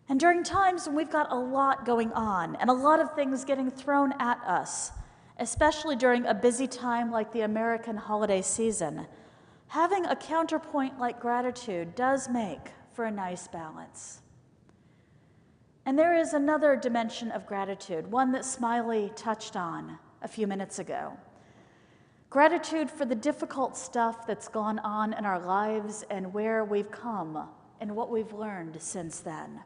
S1: And during times when we've got a lot going on and a lot of things getting thrown at us, especially during a busy time like the American holiday season, having a counterpoint like gratitude does make for a nice balance. And there is another dimension of gratitude, one that Smiley touched on a few minutes ago. Gratitude for the difficult stuff that's gone on in our lives and where we've come and what we've learned since then.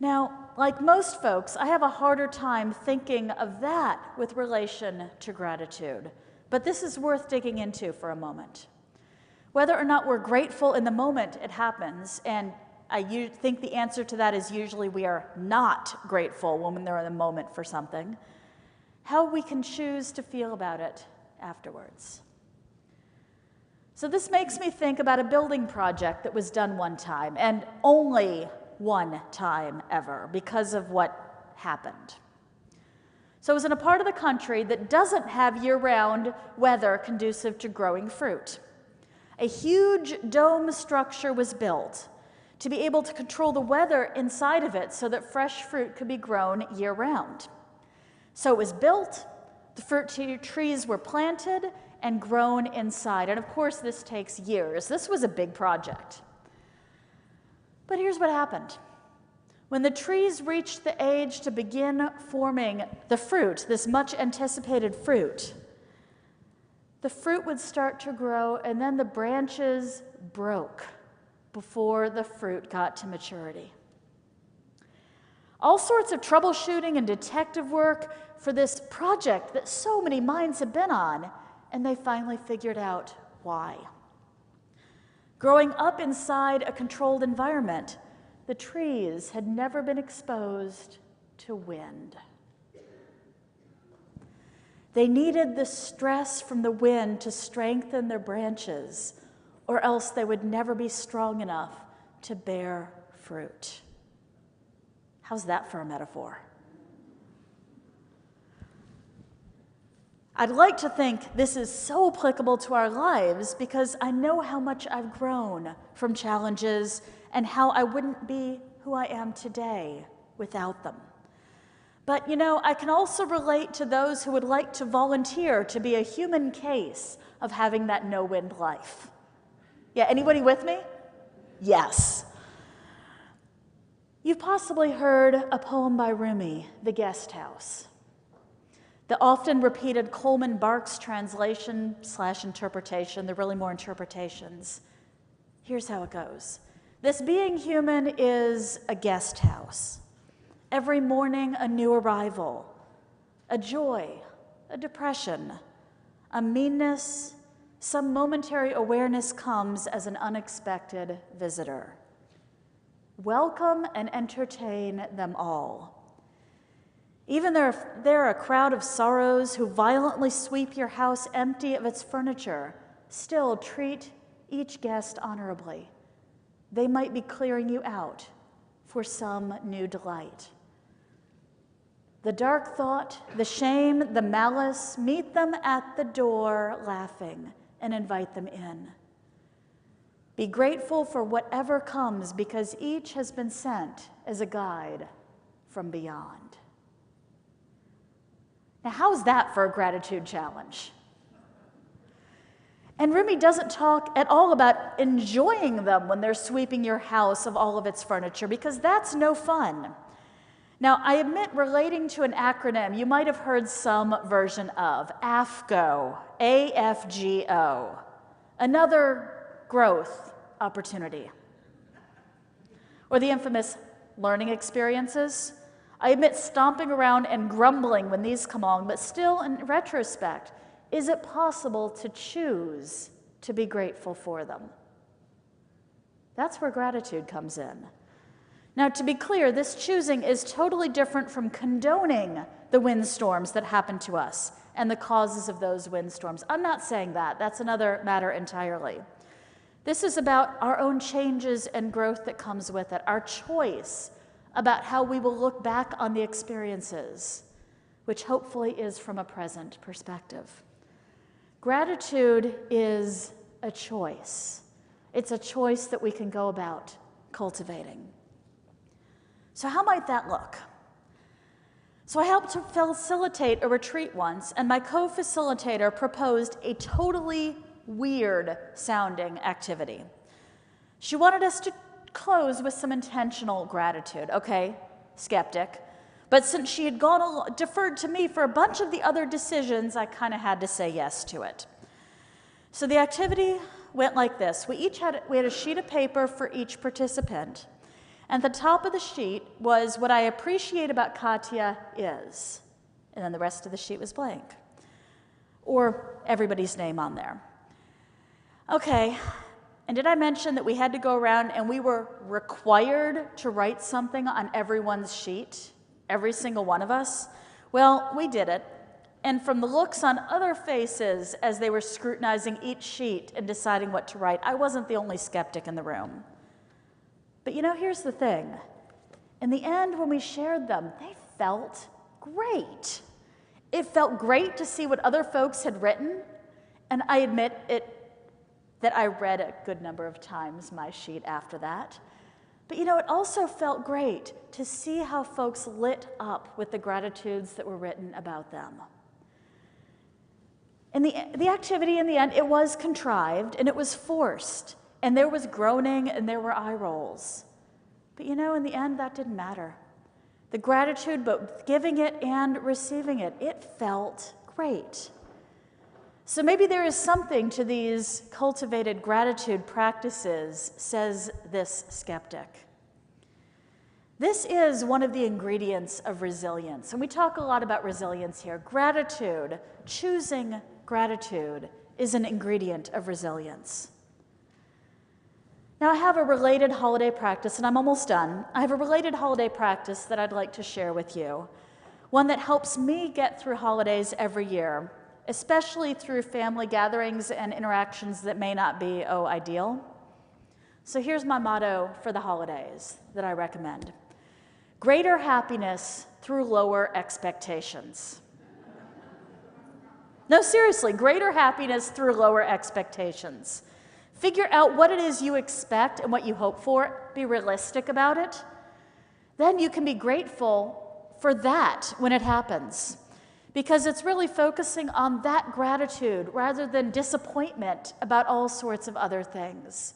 S1: Now, like most folks, I have a harder time thinking of that with relation to gratitude, but this is worth digging into for a moment. Whether or not we're grateful in the moment it happens, and I think the answer to that is usually we are not grateful when they're in the moment for something, how we can choose to feel about it afterwards. So this makes me think about a building project that was done one time, and only one time ever, because of what happened. So it was in a part of the country that doesn't have year-round weather conducive to growing fruit. A huge dome structure was built to be able to control the weather inside of it so that fresh fruit could be grown year-round. So it was built, the fruit trees were planted and grown inside, and of course this takes years. This was a big project. But here's what happened. When the trees reached the age to begin forming the fruit, this much anticipated fruit, the fruit would start to grow and then the branches broke before the fruit got to maturity. All sorts of troubleshooting and detective work for this project that so many minds have been on, and they finally figured out why. Growing up inside a controlled environment, the trees had never been exposed to wind. They needed the stress from the wind to strengthen their branches, or else they would never be strong enough to bear fruit. How's that for a metaphor? I'd like to think this is so applicable to our lives because I know how much I've grown from challenges and how I wouldn't be who I am today without them. But, I can also relate to those who would like to volunteer to be a human case of having that no-wind life. Yeah, anybody with me? Yes. You've possibly heard a poem by Rumi, The Guest House. The often repeated Coleman Barks translation/interpretation, there are really more interpretations. Here's how it goes. This being human is a guest house. Every morning a new arrival, a joy, a depression, a meanness, some momentary awareness comes as an unexpected visitor. Welcome and entertain them all. Even there are a crowd of sorrows who violently sweep your house empty of its furniture, still treat each guest honorably. They might be clearing you out for some new delight. The dark thought, the shame, the malice, meet them at the door laughing and invite them in. Be grateful for whatever comes because each has been sent as a guide from beyond. Now, how's that for a gratitude challenge? And Rumi doesn't talk at all about enjoying them when they're sweeping your house of all of its furniture, because that's no fun. Now, I admit, relating to an acronym you might have heard some version of, AFGO, A-F-G-O, another growth opportunity. Or the infamous learning experiences. I admit stomping around and grumbling when these come along, but still, in retrospect, is it possible to choose to be grateful for them? That's where gratitude comes in. Now, to be clear, this choosing is totally different from condoning the windstorms that happen to us and the causes of those windstorms. I'm not saying that. That's another matter entirely. This is about our own changes and growth that comes with it, our choice about how we will look back on the experiences, which hopefully is from a present perspective. Gratitude is a choice. It's a choice that we can go about cultivating. So how might that look? So I helped to facilitate a retreat once, and my co-facilitator proposed a totally weird-sounding activity. She wanted us to close with some intentional gratitude. Okay, skeptic. But since she had deferred to me for a bunch of the other decisions, I kind of had to say yes to it. So the activity went like this. We had a sheet of paper for each participant. And at the top of the sheet was what I appreciate about Katya is. And then the rest of the sheet was blank. Or everybody's name on there. Okay, and did I mention that we had to go around and we were required to write something on everyone's sheet? Every single one of us? Well, we did it. And from the looks on other faces as they were scrutinizing each sheet and deciding what to write, I wasn't the only skeptic in the room. But you know, here's the thing. In the end, when we shared them, they felt great. It felt great to see what other folks had written, and I admit that I read a good number of times my sheet after that. But you know, it also felt great to see how folks lit up with the gratitudes that were written about them. And the activity in the end, it was contrived and it was forced. And there was groaning and there were eye rolls. But you know, in the end, that didn't matter. The gratitude, both giving it and receiving it, it felt great. So maybe there is something to these cultivated gratitude practices, says this skeptic. This is one of the ingredients of resilience. And we talk a lot about resilience here. Gratitude, choosing gratitude, is an ingredient of resilience. Now, I have a related holiday practice, and I'm almost done. I have a related holiday practice that I'd like to share with you, one that helps me get through holidays every year, especially through family gatherings and interactions that may not be, ideal. So here's my motto for the holidays that I recommend. Greater happiness through lower expectations. No, seriously, greater happiness through lower expectations. Figure out what it is you expect and what you hope for. Be realistic about it. Then you can be grateful for that when it happens, because it's really focusing on that gratitude rather than disappointment about all sorts of other things.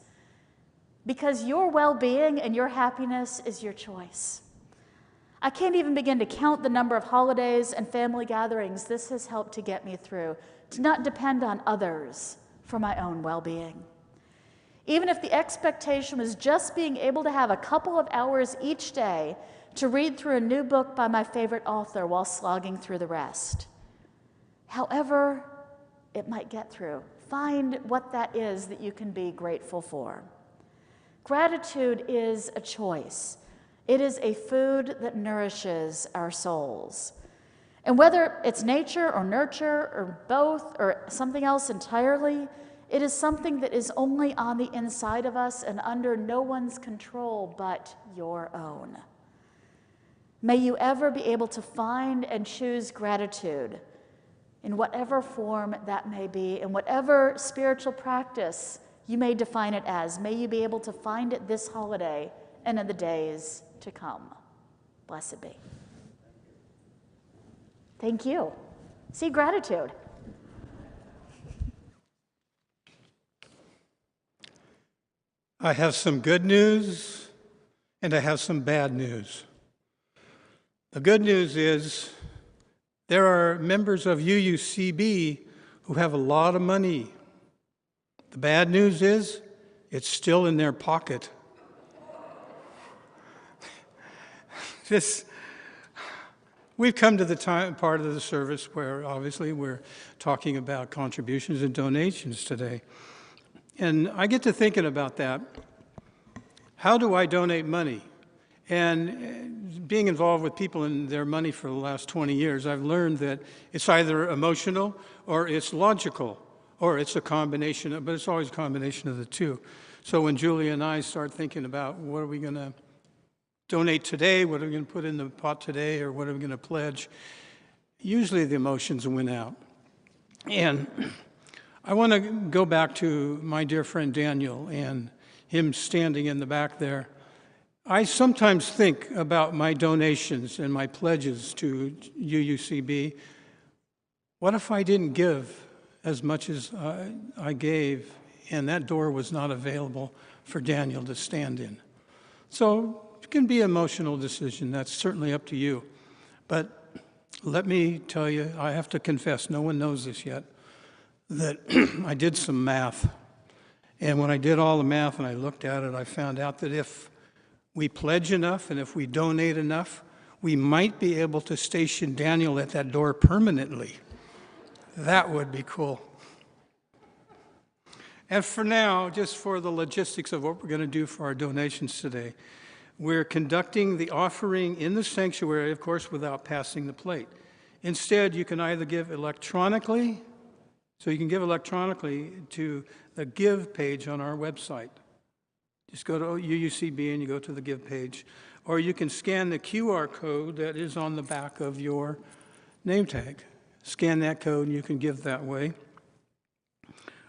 S1: Because your well-being and your happiness is your choice. I can't even begin to count the number of holidays and family gatherings this has helped to get me through, to not depend on others for my own well-being. Even if the expectation was just being able to have a couple of hours each day to read through a new book by my favorite author while slogging through the rest. However it might get through, find what that is that you can be grateful for. Gratitude is a choice. It is a food that nourishes our souls. And whether it's nature or nurture or both or something else entirely, it is something that is only on the inside of us and under no one's control but your own. May you ever be able to find and choose gratitude in whatever form that may be, in whatever spiritual practice you may define it as. May you be able to find it this holiday and in the days to come. Blessed be. Thank you. See, gratitude.
S2: I have some good news and I have some bad news. The good news is there are members of UUCB who have a lot of money. The bad news is it's still in their pocket. We've come to the part of the service where obviously we're talking about contributions and donations today. And I get to thinking about that. How do I donate money? And being involved with people and their money for the last 20 years, I've learned that it's either emotional or it's logical or it's a combination, but it's always a combination of the two. So when Julie and I start thinking about what are we going to donate today, what are we going to put in the pot today, or what are we going to pledge, usually the emotions win out. And I want to go back to my dear friend Daniel and him standing in the back there. I sometimes think about my donations and my pledges to UUCB. What if I didn't give as much as I gave and that door was not available for Daniel to stand in? So it can be an emotional decision. That's certainly up to you. But let me tell you, I have to confess, no one knows this yet, that I did some math. And when I did all the math and I looked at it, I found out that if we pledge enough and if we donate enough, we might be able to station Daniel at that door permanently. That would be cool. And for now, just for the logistics of what we're going to do for our donations today, we're conducting the offering in the sanctuary, of course, without passing the plate. Instead, you can either give electronically, so you can give electronically to the Give page on our website. Just go to UUCB and you go to the Give page. Or you can scan the QR code that is on the back of your name tag. Scan that code and you can give that way.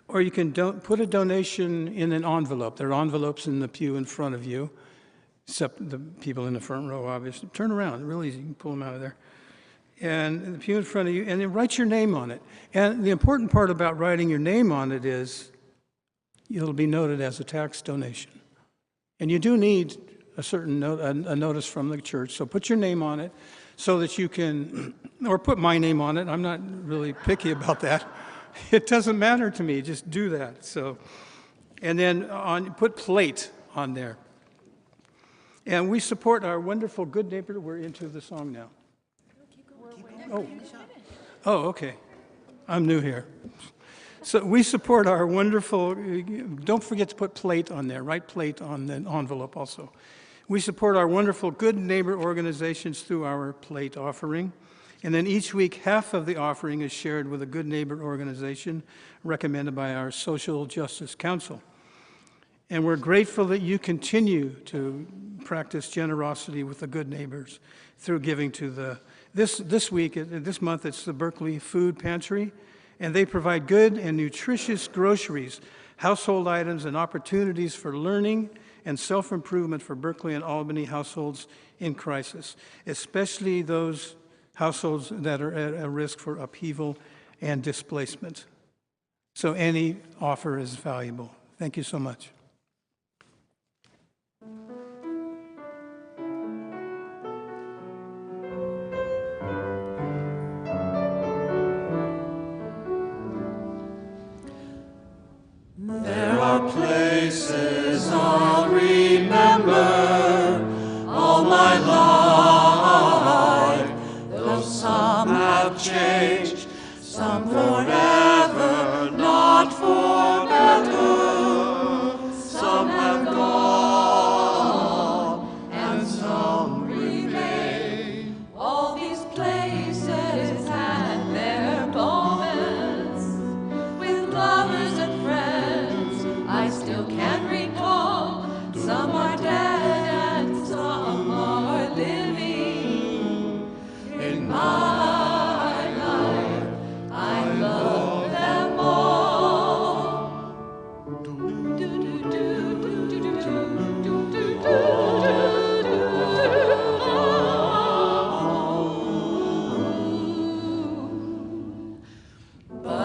S2: Or you can put a donation in an envelope. There are envelopes in the pew in front of you, except the people in the front row, obviously. Turn around, real easy, you can pull them out of there. And the pew in front of you, and then write your name on it. And the important part about writing your name on it is it'll be noted as a tax donation. And you do need a certain a notice from the church, so put your name on it so that you can, or put my name on it. I'm not really picky about that. It doesn't matter to me, just do that. So, and then put plate on there. And we support our wonderful good neighbor. We're into the song now. Oh, okay. I'm new here. So we support our wonderful, don't forget to put plate on there, write plate on the envelope also. We support our wonderful good neighbor organizations through our plate offering. And then each week, half of the offering is shared with a good neighbor organization recommended by our Social Justice Council. And we're grateful that you continue to practice generosity with the good neighbors through giving to this month, it's the Berkeley Food Pantry. And they provide good and nutritious groceries, household items, and opportunities for learning and self-improvement for Berkeley and Albany households in crisis, especially those households that are at a risk for upheaval and displacement. So any offer is valuable. Thank you so much.
S5: There are places I'll remember all my life, though some have changed, some forever, not for better. Some have gone, and some remain.
S6: All these places had their moments with lovers and friends. I still can recall. Some are dead and some are living.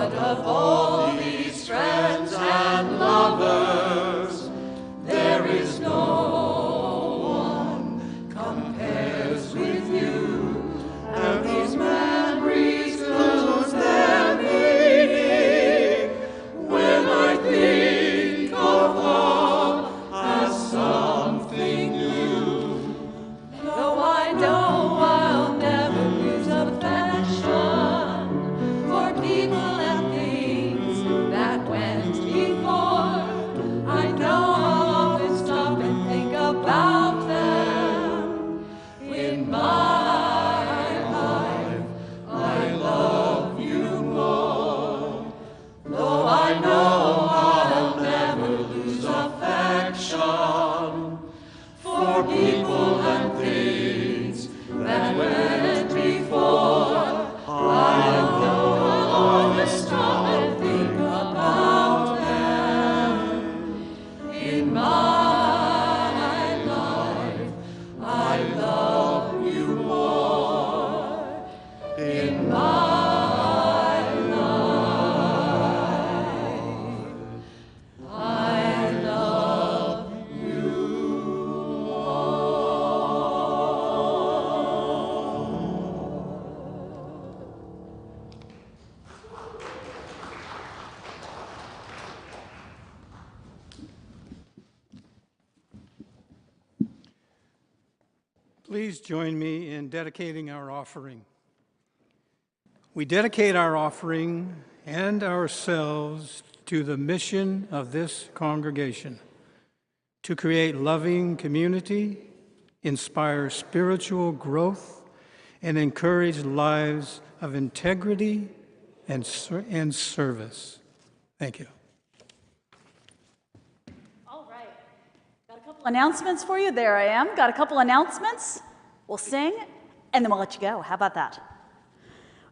S5: But of all these friends and lovers, there is no one compares with you, and these memories lose their meaning when I think of love as something new.
S6: Though I know I'll never lose affection for people and things that went before, I know I'll always stop and think about them. In my life, I love you more. Though I know I'll never lose affection for people and things that went before, I know I'll always stop and think about them. In my life, I love you more. In my life, I love you
S2: Please join me in dedicating our offering. We dedicate our offering and ourselves to the mission of this congregation, to create loving community, inspire spiritual growth, and encourage lives of integrity and service. Thank you.
S1: All right. Got a couple announcements for you. There I am. Got a couple announcements. We'll sing, and then we'll let you go. How about that?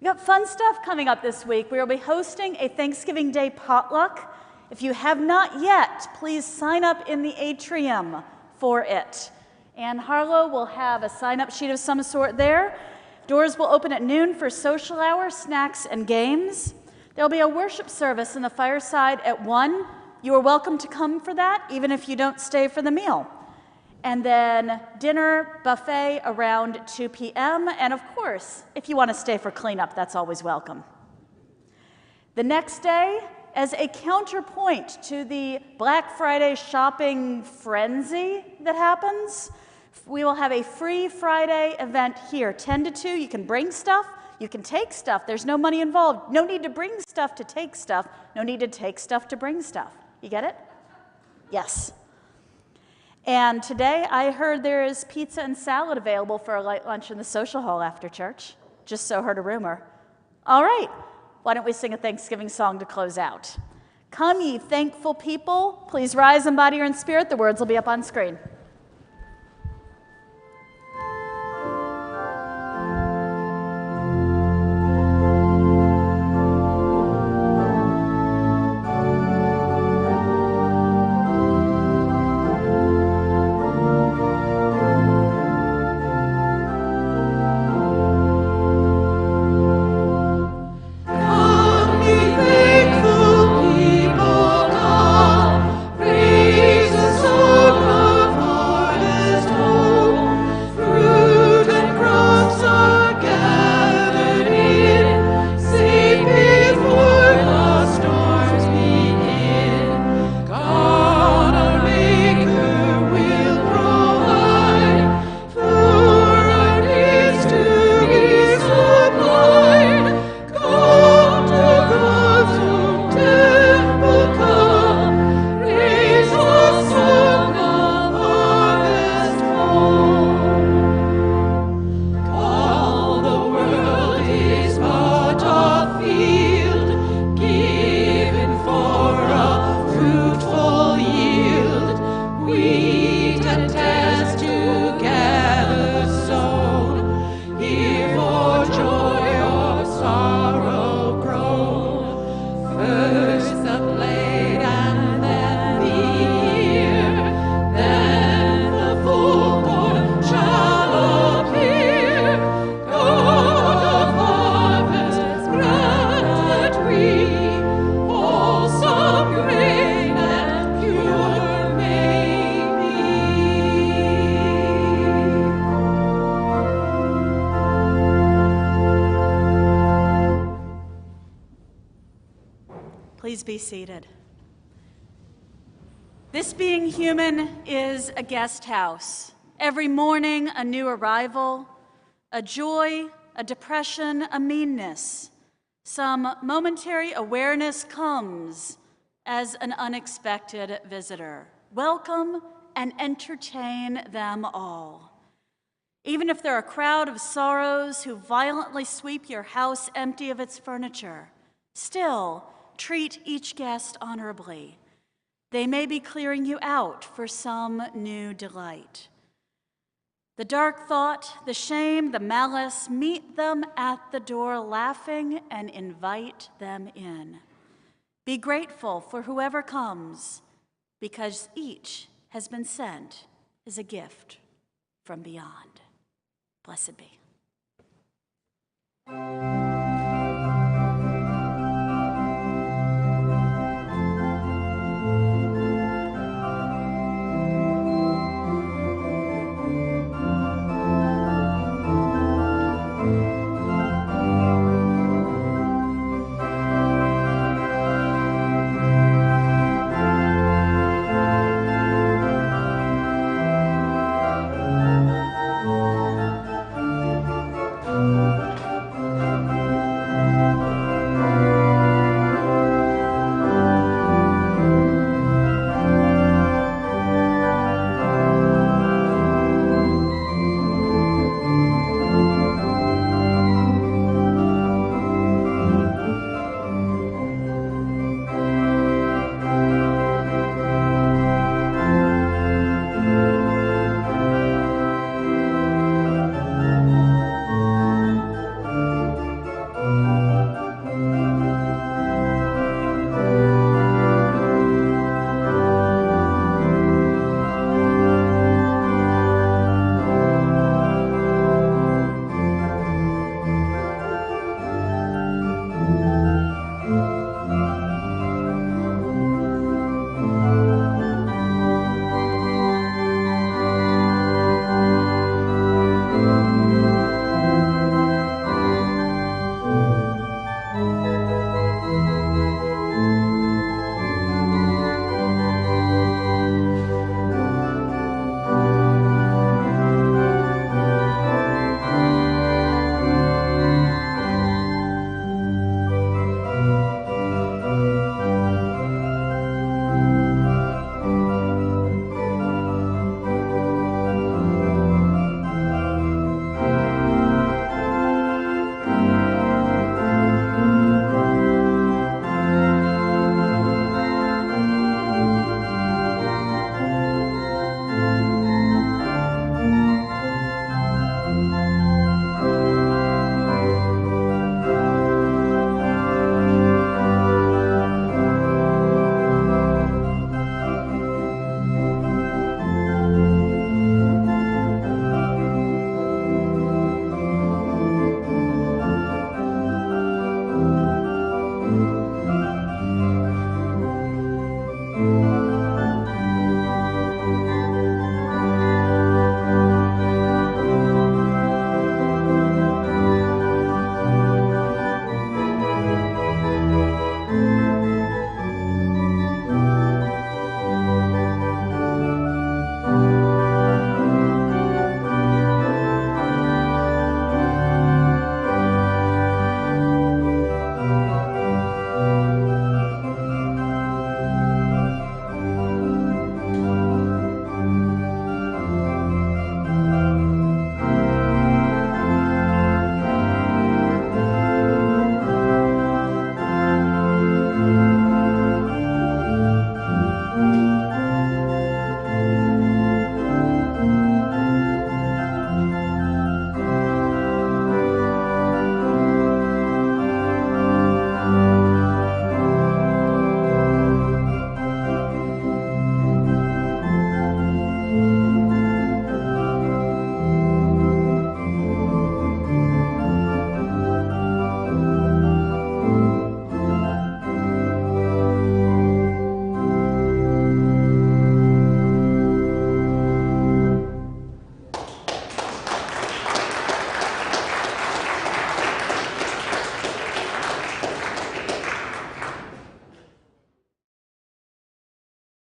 S1: We got fun stuff coming up this week. We will be hosting a Thanksgiving Day potluck. If you have not yet, please sign up in the atrium for it. Ann Harlow will have a sign-up sheet of some sort there. Doors will open at noon for social hour, snacks, and games. There'll be a worship service in the fireside at 1. You are welcome to come for that, even if you don't stay for the meal. And then dinner, buffet around 2 p.m. And of course, if you want to stay for cleanup, that's always welcome. The next day, as a counterpoint to the Black Friday shopping frenzy that happens, we will have a free Friday event here, 10 to 2. You can bring stuff, you can take stuff. There's no money involved. No need to bring stuff to take stuff. No need to take stuff to bring stuff. You get it? Yes. And today I heard there is pizza and salad available for a light lunch in the social hall after church. Just so heard a rumor. All right, why don't we sing a Thanksgiving song to close out? Come, ye thankful people, please rise in body or in spirit. The words will be up on screen.
S5: Come, ye thankful people, come, praise the Son of God.
S1: Please be seated. This being human is a guest house. Every morning, a new arrival, a joy, a depression, a meanness. Some momentary awareness comes as an unexpected visitor. Welcome and entertain them all. Even if they're a crowd of sorrows who violently sweep your house empty of its furniture, still treat each guest honorably. They may be clearing you out for some new delight. The dark thought, the shame, the malice, meet them at the door laughing and invite them in. Be grateful for whoever comes, because each has been sent as a gift from beyond. Blessed be.